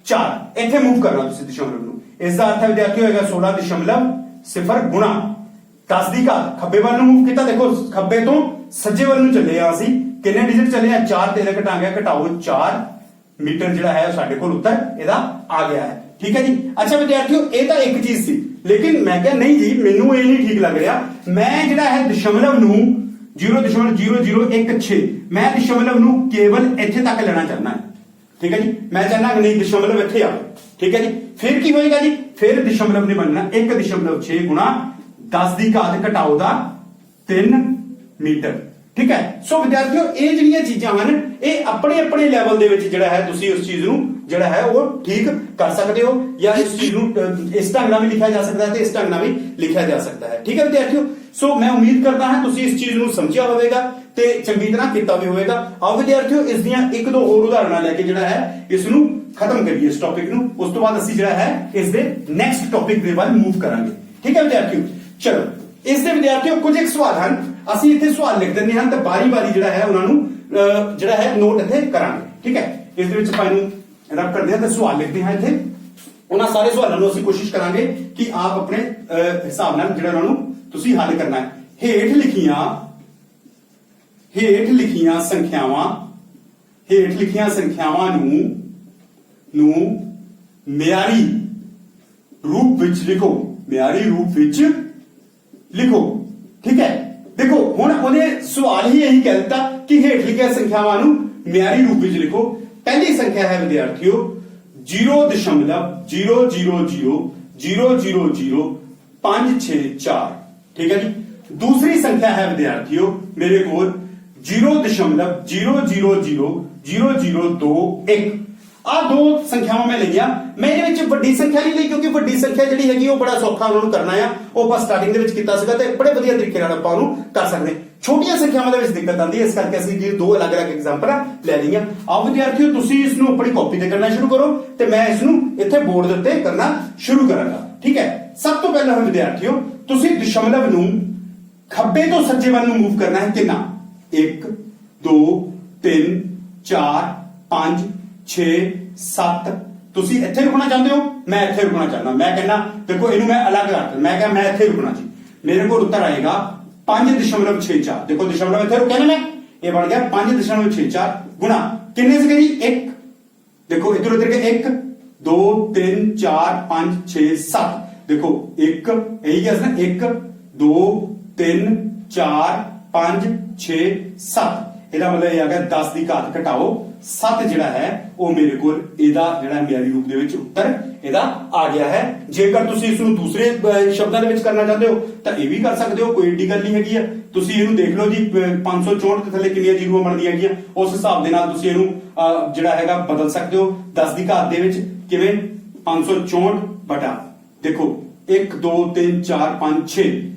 4 ਇੱਥੇ ਮੂਵ ਕਰਨਾ ਤੁਸੀਂ ਦਸ਼ਮਲਵ ਨੂੰ। ਇਸ ਦਾ ਅਰਥ ਹੈ ਵਿਦਿਆਰਥੀਓ ਹੋਏਗਾ 16.0 ਗੁਣਾ 10 ਦੀ ਘਾਤ ਖੱਬੇ ਵੱਲ ਨੂੰ ਮੂਵ ਕੀਤਾ। ਦੇਖੋ ਖੱਬੇ ਤੋਂ ਸੱਜੇ ਵੱਲ ਨੂੰ ਚੱਲੇ ਆ ਅਸੀਂ। ਕਿੰਨੇ ਡਿਜਿਟ ਚੱਲੇ ਆ 4 ਤੇ ਘਟਾਂਗੇ ਘਟਾਓ 4 ਮੀਟਰ ਜਿਹੜਾ ਹੈ ਸਾਡੇ ਕੋਲ ਉੱਤਰ ਇਹਦਾ ਆ ਗਿਆ ਹੈ। ਠੀਕ ਹੈ ਜੀ। ਅੱਛਾ ਵਿਦਿਆਰਥੀਓ ਇਹ ਤਾਂ ਇੱਕ ਚੀਜ਼ ਸੀ, ਲੇਕਿਨ ਮੈਂ ਕਿਹਾ ਨਹੀਂ ਜੀ ਮੈਨੂੰ ਇਹ ਨਹੀਂ ਠੀਕ ਲੱਗ ਰਿਹਾ। ਮੈਂ ਜਿਹੜਾ ਹੈ ਦਸ਼ਮਲਵ ਨੂੰ 0.0016 ਮੈਂ ਦਸ਼ਮਲਵ ਨੂੰ ਕੇਵਲ ਇੱਥੇ ਤੱਕ ਲੈਣਾ ਚਾਹੁੰਦਾ ਹਾਂ। ਠੀਕ ਹੈ ਜੀ। ਮੈਂ ਚਾਹੁੰਦਾ ਕਿ ਨਹੀਂ ਦਸ਼ਮਲਵ ਇੱਥੇ ਆਵੇ। ਠੀਕ ਹੈ ਜੀ। ਫਿਰ ਕੀ ਹੋਏਗਾ ਜੀ, ਫਿਰ ਦਸ਼ਮਲਵ ਨੇ ਬਣਨਾ 1.6 ਗੁਣਾ 10 ਦੀ ਘਾਤ ਘਟਾਓ ਦਾ 3 ਮੀਟਰ। ਠੀਕ ਹੈ। ਸੋ ਵਿਦਿਆਰਥੀਓ ਇਹ ਜਿਹੜੀਆਂ ਚੀਜ਼ਾਂ ਹਨ ਇਹ ਆਪਣੇ ਆਪਣੇ ਲੈਵਲ ਦੇ ਵਿੱਚ ਜਿਹੜਾ ਹੈ ਤੁਸੀਂ ਉਸ ਚੀਜ਼ ਨੂੰ ਜਿਹੜਾ ਹੈ ਉਹ ਠੀਕ ਕਰ ਸਕਦੇ ਹੋ, ਜਾਂ ਇਸ ਚੀਜ਼ ਨੂੰ ਇਸ ਢੰਗ ਨਾਲ ਵੀ ਲਿਖਿਆ ਜਾ ਸਕਦਾ ਹੈ ਤੇ ਇਸ ਢੰਗ ਨਾਲ ਵੀ ਲਿਖਿਆ ਜਾ ਸਕਦਾ ਹੈ। ਠੀਕ ਹੈ ਵਿਦਿਆਰਥੀਓ। ਸੋ ਮੈਂ ਉਮੀਦ ਕਰਦਾ ਹਾਂ ਤੁਸੀਂ ਇਸ ਚੀਜ਼ ਨੂੰ ਸਮਝਿਆ ਹੋਵੇਗਾ ਤੇ ਚੰਗੀ ਤਰ੍ਹਾਂ ਕੀਤਾ ਵੀ ਹੋਵੇਗਾ। ਆਓ ਵਿਦਿਆਰਥੀਓ ਇਸ ਦੀਆਂ ਇੱਕ ਦੋ ਹੋਰ ਉਦਾਹਰਨਾਂ ਲੈ ਕੇ ਜਿਹੜਾ ਹੈ ਇਸ ਨੂੰ ਖਤਮ ਕਰੀਏ ਇਸ ਟੌਪਿਕ ਨੂੰ। ਉਸ ਤੋਂ ਬਾਅਦ ਅਸੀਂ ਜਿਹੜਾ ਹੈ ਇਸ ਦੇ ਨੈਕਸਟ ਟੌਪਿਕ ਦੇ ਵੱਲ ਮੂਵ ਕਰਾਂਗੇ। ਠੀਕ ਹੈ ਵਿਦਿਆਰਥੀਓ। ਚਲੋ ਇਸ ਦੇ ਵਿਦਿਆਰਥੀਓ ਕੁਝ ਇੱਕ ਸਵਾਲ ਹਨ, ਅਸੀਂ ਇੱਥੇ ਸਵਾਲ ਲਿਖ ਦਿੰਦੇ ਹਾਂ ਤੇ ਬਾਰੀ-ਬਾਰੀ ਜਿਹੜਾ ਹੈ ਉਹਨਾਂ ਨੂੰ ਜਿਹੜਾ ਹੈ ਨੋਟ ਇੱਥੇ ਕਰਾਂਗੇ। ਠੀਕ ਹੈ। ਇਸ ਦੇ ਵਿੱਚ ਆਪਾਂ ਇਹਨੂੰ ਰੱਬ ਕਰਦੇ ਹਾਂ ਤੇ ਸਵਾਲ ਲਿਖਦੇ ਹਾਂ ਇੱਥੇ। ਉਹਨਾਂ ਸਾਰੇ ਸਵਾਲਾਂ ਨੂੰ ਅਸੀਂ ਕੋਸ਼ਿਸ਼ ਕਰਾਂਗੇ ਕਿ ਆਪ ਆਪਣੇ ਹਿਸਾਬ ਨਾਲ ਜਿਹੜਾ ਉਹਨਾਂ ਨੂੰ ਤੁਸੀਂ ਹੱਲ ਕਰਨਾ ਹੈ। ਹੇਠ ਲਿਖੀਆਂ ਸੰਖਿਆਵਾਂ ਨੂੰ ਮਿਆਰੀ ਰੂਪ ਵਿੱਚ ਲਿਖੋ। ਮਿਆਰੀ ਰੂਪ ਵਿੱਚ ਲਿਖੋ। ਠੀਕ ਹੈ। ਦੇਖੋ ਹੁਣ ਉਹਨੇ ਸਵਾਲ ਹੀ ਇਹੀ ਕਹਿ ਦਿੱਤਾ ਕਿ ਹੇਠ ਲਿਖੀਆਂ ਸੰਖਿਆਵਾਂ ਨੂੰ ਮਿਆਰੀ ਰੂਪ ਵਿੱਚ ਲਿਖੋ। ਪਹਿਲੀ ਸੰਖਿਆ ਹੈ ਵਿਦਿਆਰਥੀਓ 0.000000564। ਠੀਕ ਹੈ ਜੀ। ਦੂਸਰੀ ਸੰਖਿਆ ਹੈ ਵਿਦਿਆਰਥੀਓ ਮੇਰੇ ਕੋਲ 0.0000021। ਆ ਦੋ ਸੰਖਿਆਵਾਂ ਮੈਂ ਲਈਆਂ। ਮੈਂ ਇਹਦੇ ਵਿੱਚ ਵੱਡੀ ਸੰਖਿਆ ਨਹੀਂ ਲਈ ਕਿਉਂਕਿ ਵੱਡੀ ਸੰਖਿਆ ਜਿਹੜੀ ਹੈਗੀ ਉਹ ਬੜਾ ਸੌਖਾ ਉਹਨਾਂ ਨੂੰ ਕਰਨਾ ਆ। ਉਹ ਆਪਾਂ ਸਟਾਰਟਿੰਗ ਦੇ ਵਿੱਚ ਕੀਤਾ ਸੀਗਾ ਤੇ ਬੜੇ ਵਧੀਆ ਤਰੀਕੇ ਨਾਲ ਆਪਾਂ ਉਹਨੂੰ ਕਰ ਸਕਦੇ। ਛੋਟੀਆਂ ਸੰਖਿਆਵਾਂ ਦੇ ਵਿੱਚ ਦਿੱਕਤ ਆਉਂਦੀ ਹੈ, ਇਸ ਕਰਕੇ ਅਸੀਂ ਇਹ ਦੋ ਅਲੱਗ-ਅਲੱਗ ਐਗਜ਼ਾਮਪਲਾਂ ਲੈ ਲਈਆਂ। ਆਓ ਵਿਦਿਆਰਥੀਓ ਤੁਸੀਂ ਇਸ ਨੂੰ ਆਪਣੀ ਕਾਪੀ ਤੇ ਕਰਨਾ ਸ਼ੁਰੂ ਕਰੋ ਤੇ ਮੈਂ ਇਸ ਨੂੰ ਇੱਥੇ ਬੋਰਡ ਦੇ ਉੱਤੇ ਕਰਨਾ ਸ਼ੁਰੂ ਕਰਾਂਗਾ। ਠੀਕ ਹੈ। ਸਭ ਤੋਂ ਪਹਿਲਾਂ ਵਿਦਿਆਰਥੀਓ ਤੁਸੀਂ ਦਸ਼ਮਲਵ ਨੂੰ ਖੱਬੇ ਤੋਂ ਸੱਜੇ ਵੱਲ ਨੂੰ ਮੂਵ ਕਰਨਾ ਹੈ। ਕਿੰਨਾ 1 2 3 4 5 6 7 ਤੁਸੀਂ ਇੱਥੇ ਰੁਕਣਾ ਚਾਹੁੰਦੇ ਹੋ, ਮੈਂ ਇੱਥੇ ਰੁਕਣਾ ਚਾਹੁੰਦਾ। ਮੈਂ ਕਹਿੰਦਾ ਦੇਖੋ ਇਹਨੂੰ ਮੈਂ ਅਲੱਗ ਰੱਖ, ਮੈਂ ਕਿਹਾ ਮੈਂ ਇੱਥੇ ਰੁਕਣਾ ਜੀ। ਮੇਰੇ ਕੋਲ ਉੱਤਰ ਆਏਗਾ 5.64। ਦੇਖੋ ਦਸ਼ਮਲਵ ਇੱਥੇ ਰੁਕਿਆ ਨਾ ਮੈਂ, ਇਹ ਬਣ ਗਿਆ 5.64 ਗੁਣਾ ਕਿੰਨੇ ਸੀਗੇ ਜੀ 1। ਦੇਖੋ ਇੱਧਰ ਉੱਧਰ ਕੇ 1 2 3 4 5 6 7। ਦੇਖੋ 1 ਇਹੀ ਗਿਆ ਸੀ ਨਾ 1 2 3 4 5 6 7। ਇਹਦਾ ਮਤਲਬ ਇਹ ਆ ਗਿਆ 10 ਦੀ ਘਾਤ ਘਟਾਓ 7 ਜਿਹੜਾ ਹੈ ਉਹ ਮੇਰੇ ਕੋਲ ਇਹਦਾ ਜਿਹੜਾ ਮਿਆਰੀ ਰੂਪ ਦੇ ਵਿੱਚ ਉੱਤਰ ਇਹਦਾ ਆ ਗਿਆ ਹੈ। ਜੇਕਰ ਤੁਸੀਂ ਇਸ ਨੂੰ ਦੂਸਰੇ ਸ਼ਬਦਾਂ ਦੇ ਵਿੱਚ ਕਰਨਾ ਚਾਹੁੰਦੇ ਹੋ ਤਾਂ ਇਹ ਵੀ ਕਰ ਸਕਦੇ ਹੋ, ਕੋਈ ਏਡੀ ਗੱਲ ਨਹੀਂ ਹੈਗੀ ਆ। ਤੁਸੀਂ ਇਹਨੂੰ ਦੇਖ ਲਓ ਜੀ 564 ਦੇ ਥੱਲੇ ਕਿੰਨੀਆਂ ਜ਼ੀਰੋਆਂ ਬਣਦੀਆਂ ਹੈਗੀਆਂ, ਉਸ ਹਿਸਾਬ ਦੇ ਨਾਲ ਤੁਸੀਂ ਇਹਨੂੰ ਜਿਹੜਾ ਹੈਗਾ ਬਦਲ ਸਕਦੇ ਹੋ 10 ਦੀ ਘਾਤ ਦੇ ਵਿੱਚ। ਕਿਵੇਂ 564 ਬਟਾ ਦੇਖੋ 1 2 3 4 5 6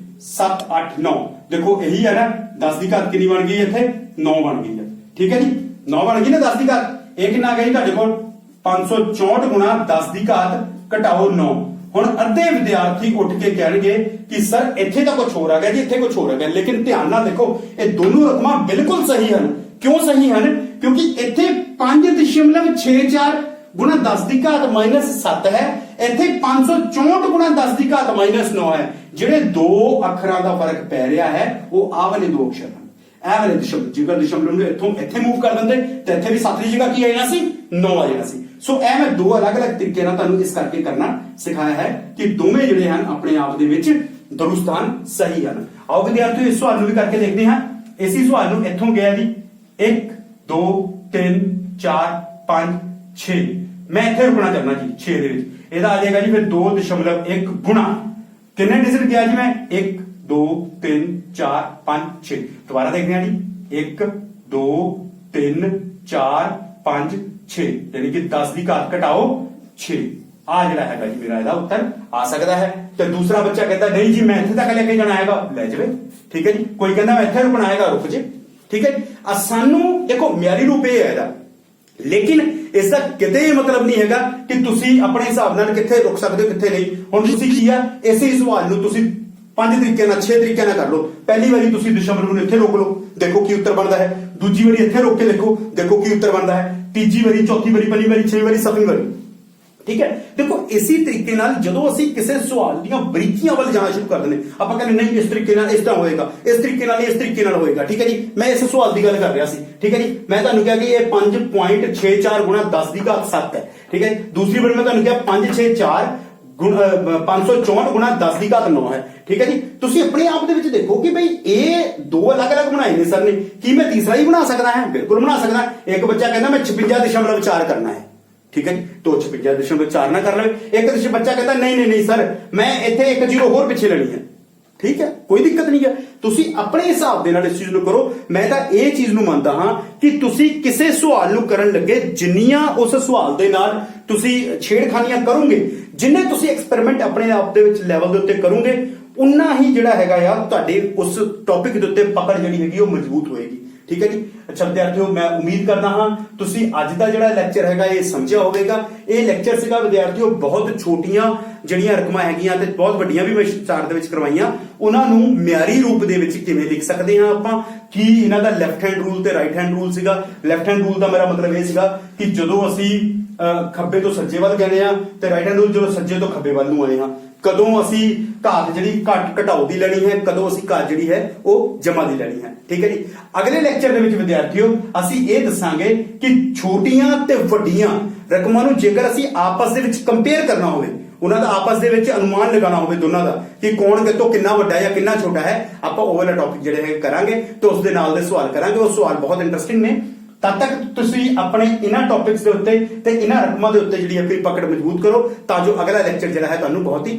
7 8 9। ਦੇਖੋ ਇਹੀ ਹੈ ਨਾ 10 ਦੀ ਘਾਤ ਕਿੰਨੀ ਬਣ ਗਈ ਇੱਥੇ 9 ਬਣ ਗਈ ਹੈ। ਠੀਕ ਹੈ ਜੀ 9 ਬਣ ਗਈ ਨਾ 10 ਦੀ ਘਾਤ। ਇਹ ਕਿੰਨਾ ਆ ਗਿਆ ਜੀ ਤੁਹਾਡੇ ਕੋਲ 564 ਗੁਣਾ 10 ਦੀ ਘਾਤ ਘਟਾਓ 9। ਹੁਣ ਅੱਧੇ ਵਿਦਿਆਰਥੀ ਉੱਠ ਕੇ ਕਹਿਣਗੇ ਕਿ ਸਰ ਇੱਥੇ ਤਾਂ ਕੁਝ ਹੋਰ ਆ ਗਿਆ ਜੀ, ਇੱਥੇ ਕੁਝ ਹੋਰ ਆ ਗਿਆ। ਲੇਕਿਨ ਧਿਆਨ ਨਾਲ ਦੇਖੋ, ਇਹ ਦੋਨੋਂ ਰਕਮਾਂ ਬਿਲਕੁਲ ਸਹੀ ਹਨ। ਕਿਉਂ ਸਹੀ ਹਨ? ਕਿਉਂਕਿ ਇੱਥੇ 5.64 ਗੁਣਾ 10 ਦੀ ਘਾਤ -7 ਹੈ, ਇੱਥੇ 564 ਗੁਣਾ 10 ਦੀ ਘਾਤ -9 ਹੈ। ਜਿਹੜੇ ਦੋ ਅੱਖਰਾਂ ਦਾ ਫਰਕ ਪੈ ਰਿਹਾ ਹੈ ਉਹ ਆਹ ਵਾਲੇ ਦੋ ਅਕਸ਼ਰ ਹਨ। ਇਹ ਵਾਲੇ ਦਸ਼ਮਲਵ, ਜੇਕਰ ਦਸ਼ਮਲਵ ਨੂੰ ਇੱਥੋਂ ਇੱਥੇ ਮੂਵ ਕਰ ਦਿੰਦੇ ਤੇ ਇੱਥੇ ਵੀ 7 ਦੀ ਜਗ੍ਹਾ ਕੀ ਆ ਜਾਣਾ ਸੀ? 9 ਆ ਜਾਣਾ ਸੀ। ਸੋ ਇਹ ਮੈਂ ਦੋ ਅਲੱਗ-ਅਲੱਗ ਤਰੀਕੇ ਨਾਲ ਤੁਹਾਨੂੰ ਇਸ ਕਰਕੇ ਕਰਨਾ ਸਿਖਾਇਆ ਹੈ ਕਿ ਦੋਵੇਂ ਜਿਹੜੇ ਹਨ ਆਪਣੇ ਆਪ ਦੇ ਵਿੱਚ ਦਰੁਸਤ ਹਨ, ਸਹੀ ਹਨ। ਆਓ ਵਿਦਿਆਰਥੀਓ ਇਸ ਸਵਾਲ ਨੂੰ ਵੀ ਕਰਕੇ ਦੇਖਦੇ ਹਾਂ। ਇਸੇ ਸਵਾਲ ਨੂੰ ਇੱਥੋਂ ਗਿਆ ਜੀ 1 2 3 4 5 6, ਮੈਂ ਇੱਥੇ ਰੁਕਣਾ ਚਾਹੁੰਦਾ ਜੀ 6 ਦੇ ਵਿੱਚ। ਇਹਦਾ ਆ ਜਾਏਗਾ ਜੀ ਫਿਰ 2.1 ਗੁਣਾ ਕਿੰਨੇ ਡਿਜਿਟ ਗਿਆ ਜੀ ਮੈਂ? 1 2 3 4 5 6। ਦੁਬਾਰਾ ਦੇਖਦੇ ਹਾਂ ਜੀ 1 2 3 4 5 6, ਯਾਨੀ ਕਿ 10 ਦੀ ਘਾਤ ਘਟਾਓ 6। ਆ ਜਿਹੜਾ ਹੈਗਾ ਜੀ ਮੇਰਾ ਇਹਦਾ ਉੱਤਰ ਆ ਸਕਦਾ ਹੈ। ਤੇ ਦੂਸਰਾ ਬੱਚਾ ਕਹਿੰਦਾ ਨਹੀਂ ਜੀ ਮੈਂ ਇੱਥੇ ਤੱਕ ਲੈ ਕੇ ਜਾਣਾ ਹੈਗਾ, ਲੈ ਜਾਵੇ, ਠੀਕ ਹੈ ਜੀ। ਕੋਈ ਕਹਿੰਦਾ ਮੈਂ ਇੱਥੇ ਰੁਕਣਾ ਹੈਗਾ, ਰੁਕ ਜੇ, ਠੀਕ ਹੈ ਜੀ। ਸਾਨੂੰ ਦੇਖੋ ਮਿਆਰੀ ਰੂਪ ਇਹ ਹੈ ਇਹਦਾ, ਲੇਕਿਨ ਇਸ ਦਾ ਕਿਤੇ ਮਤਲਬ ਨਹੀਂ ਹੈਗਾ ਕਿ ਤੁਸੀਂ ਆਪਣੇ ਹਿਸਾਬ ਨਾਲ ਕਿੱਥੇ ਰੁਕ ਸਕਦੇ ਹੋ ਕਿੱਥੇ ਨਹੀਂ। ਹੁਣ ਤੁਸੀਂ ਕੀ ਆ, ਇਸੇ ਸਵਾਲ ਨੂੰ ਤੁਸੀਂ 5 ਤਰੀਕੇ ਨਾਲ 6 ਤਰੀਕੇ ਨਾਲ ਕਰ ਲਓ। ਪਹਿਲੀ ਵਾਰੀ ਤੁਸੀਂ ਦਸ਼ਮਲਵ ਨੂੰ ਇੱਥੇ ਰੋਕ ਲਓ, ਦੇਖੋ ਕੀ ਉੱਤਰ ਬਣਦਾ ਹੈ। ਦੂਜੀ ਵਾਰੀ ਇੱਥੇ ਰੋਕ ਕੇ ਲਿਖੋ, ਦੇਖੋ ਕੀ ਉੱਤਰ ਬਣਦਾ ਹੈ। ਤੀਜੀ ਵਾਰੀ, ਚੌਥੀ ਵਾਰੀ, ਪੰਜਵੀਂ ਵਾਰੀ, 6ਵੀਂ ਵਾਰੀ, 7ਵੀਂ ਵਾਰੀ, ਠੀਕ ਹੈ। ਦੇਖੋ ਇਸੇ ਤਰੀਕੇ ਨਾਲ ਜਦੋਂ ਅਸੀਂ ਕਿਸੇ ਸਵਾਲ ਦੀਆਂ ਬਰੀਕੀਆਂ ਵੱਲ ਜਾਣਾ ਸ਼ੁਰੂ ਕਰ ਦਿੰਦੇ, ਆਪਾਂ ਕਹਿੰਦੇ ਨਹੀਂ ਇਸ ਤਰੀਕੇ ਨਾਲ ਇਸ ਤਰ੍ਹਾਂ ਹੋਏਗਾ, ਇਸ ਤਰੀਕੇ ਨਾਲ ਇਸ ਤਰੀਕੇ ਨਾਲ ਹੋਏਗਾ, ਠੀਕ ਹੈ ਜੀ। ਮੈਂ ਇਸ ਸਵਾਲ ਦੀ ਗੱਲ ਕਰ ਰਿਹਾ ਸੀ, ਠੀਕ ਹੈ ਜੀ। ਮੈਂ ਤੁਹਾਨੂੰ ਕਿਹਾ ਕਿ ਇਹ 5.64 ਗੁਣਾ 10 ਦੀ ਘਾਤ 7 ਹੈ, ਠੀਕ ਹੈ। ਦੂਸਰੀ ਵਾਰ ਮੈਂ ਤੁਹਾਨੂੰ ਕਿਹਾ 564 564 ਗੁਣਾ 10 ਦੀ ਘਾਤ 9 ਹੈ, ਠੀਕ ਹੈ ਜੀ। ਤੁਸੀਂ ਆਪਣੇ ਆਪ ਦੇ ਵਿੱਚ ਦੇਖੋ ਕਿ ਭਈ ਇਹ ਦੋ ਅਲੱਗ-ਅਲੱਗ ਬਣਾਏ ਨੇ ਸਰ ਨੇ, ਕੀ ਮੈਂ ਤੀਸਰਾ ਹੀ ਬਣਾ ਸਕਦਾ ਹਾਂ? ਬਿਲਕੁਲ ਬਣਾ ਸਕਦਾ। ਇੱਕ ਬੱਚਾ ਕਹਿੰਦਾ ਮੈਂ 56.4 ਕਰਨਾ ਹੈ, ਠੀਕ ਹੈ ਜੀ, तो 56.4 ਨਾ ਕਰ ਲਵੇ। ਇੱਕ ਬੱਚਾ ਕਹਿੰਦਾ ਨਹੀਂ ਸਰ ਮੈਂ ਇੱਥੇ 1 0 ਹੋਰ ਪਿੱਛੇ ਲੈਣੀ ਹੈ, ਠੀਕ ਹੈ, ਕੋਈ ਦਿੱਕਤ ਨਹੀਂ ਹੈ। ਤੁਸੀਂ ਆਪਣੇ ਹਿਸਾਬ ਦੇ ਨਾਲ ਇਸ ਚੀਜ਼ ਨੂੰ ਕਰੋ। ਮੈਂ ਤਾਂ ਇਹ ਚੀਜ਼ ਨੂੰ ਮੰਨਦਾ ਹਾਂ ਕਿ ਤੁਸੀਂ ਕਿਸੇ ਸਵਾਲ ਨੂੰ ਕਰਨ ਲੱਗੇ ਜਿੰਨੀਆਂ ਉਸ ਸਵਾਲ ਦੇ ਨਾਲ ਤੁਸੀਂ ਛੇੜਖਾਨੀਆਂ ਕਰੋਗੇ, ਜਿੰਨੇ ਤੁਸੀਂ ਐਕਸਪੈਰੀਮੈਂਟ ਆਪਣੇ ਆਪ ਦੇ ਵਿੱਚ ਲੈਵਲ ਦੇ ਉੱਤੇ ਕਰੋਗੇ, ਉਨਾ ਹੀ ਜਿਹੜਾ ਹੈਗਾ ਆ ਤੁਹਾਡੇ ਉਸ ਟੌਪਿਕ ਦੇ ਉੱਤੇ ਪਕੜ ਜਿਹੜੀ ਹੈਗੀ ਉਹ ਮਜ਼ਬੂਤ ਹੋਏਗੀ, ਠੀਕ ਹੈ ਜੀ। ਅੱਛਾ ਵਿਦਿਆਰਥੀਓ, ਮੈਂ ਉਮੀਦ ਕਰਦਾ ਹਾਂ ਤੁਸੀਂ ਅੱਜ ਦਾ ਜਿਹੜਾ ਲੈਕਚਰ ਹੈਗਾ ਇਹ ਸਮਝਿਆ ਹੋਵੇਗਾ। ਇਹ ਲੈਕਚਰ ਸੀਗਾ ਵਿਦਿਆਰਥੀਓ ਬਹੁਤ ਛੋਟੀਆਂ ਜਿਹੜੀਆਂ ਰਕਮਾਂ ਹੈਗੀਆਂ ਤੇ ਬਹੁਤ ਵੱਡੀਆਂ ਵੀ ਮੈਂ ਚਾਰਟ ਦੇ ਵਿੱਚ ਕਰਵਾਈਆਂ, ਉਹਨਾਂ ਨੂੰ ਮਿਆਰੀ ਰੂਪ ਦੇ ਵਿੱਚ ਕਿਵੇਂ ਲਿਖ ਸਕਦੇ ਹਾਂ ਆਪਾਂ, ਕੀ ਇਹਨਾਂ ਦਾ ਲੈਫਟ ਹੈਂਡ ਰੂਲ ਤੇ ਰਾਈਟ ਹੈਂਡ ਰੂਲ ਸੀਗਾ। ਲੈਫਟ ਹੈਂਡ ਰੂਲ ਦਾ ਮੇਰਾ ਮਤਲਬ ਇਹ ਸੀਗਾ ਕਿ ਜਦੋਂ ਅਸੀਂ ਖੱਬੇ ਤੋਂ ਸੱਜੇ ਵੱਲ ਗਏ ਆ, ਤੇ ਰਾਈਟ ਹੈਂਡ ਰੂਲ ਜਦੋਂ ਸੱਜੇ ਤੋਂ ਖੱਬੇ ਵੱਲ ਨੂੰ ਆਏ ਹਾਂ। ਕਦੋਂ ਅਸੀਂ ਘਾਤ ਜਿਹੜੀ ਘਟਾਓ ਦੀ ਲੈਣੀ ਹੈ, ਕਦੋਂ ਅਸੀਂ ਘਾਤ ਜਿਹੜੀ ਹੈ ਉਹ ਜਮਾ ਦੀ ਲੈਣੀ ਹੈ, ਠੀਕ ਹੈ ਜੀ। ਅਗਲੇ ਲੈਕਚਰ ਦੇ ਵਿੱਚ ਵਿਦਿਆਰਥੀਓ ਅਸੀਂ ਇਹ ਦੱਸਾਂਗੇ ਕਿ ਛੋਟੀਆਂ ਤੇ ਵੱਡੀਆਂ ਰਕਮਾਂ ਨੂੰ ਜੇਕਰ ਅਸੀਂ ਆਪਸ ਦੇ ਵਿੱਚ ਕੰਪੇਅਰ ਕਰਨਾ ਹੋਵੇ, ਉਹਨਾਂ ਦਾ ਆਪਸ ਦੇ ਵਿੱਚ ਅਨੁਮਾਨ ਲਗਾਉਣਾ ਹੋਵੇ ਦੋਨਾਂ ਦਾ ਕਿ ਕੌਣ ਕਿਤੋਂ ਕਿੰਨਾ ਵੱਡਾ ਹੈ ਜਾਂ ਕਿੰਨਾ ਛੋਟਾ ਹੈ, ਆਪਾਂ ਉਹ ਵਾਲਾ ਟੌਪਿਕ ਜਿਹੜੇ ਹੈ ਕਰਾਂਗੇ ਤੇ ਉਸ ਦੇ ਨਾਲ ਦੇ ਸਵਾਲ ਕਰਾਂਗੇ। ਉਹ ਸਵਾਲ ਬਹੁਤ ਇੰਟਰਸਟਿੰਗ ਨੇ। ਤਦ ਤੱਕ ਤੁਸੀਂ ਆਪਣੇ ਇਹਨਾਂ ਟੌਪਿਕਸ ਦੇ ਉੱਤੇ ਤੇ ਇਹਨਾਂ ਰਕਮਾਂ ਦੇ ਉੱਤੇ ਜਿਹੜੀ ਆਪਣੀ ਪਕੜ ਮਜ਼ਬੂਤ ਕਰੋ, ਤਾਂ ਜੋ ਅਗਲਾ ਲੈਕਚਰ ਜਿਹੜਾ ਹੈ ਤੁਹਾਨੂੰ ਬਹੁਤ ਹੀ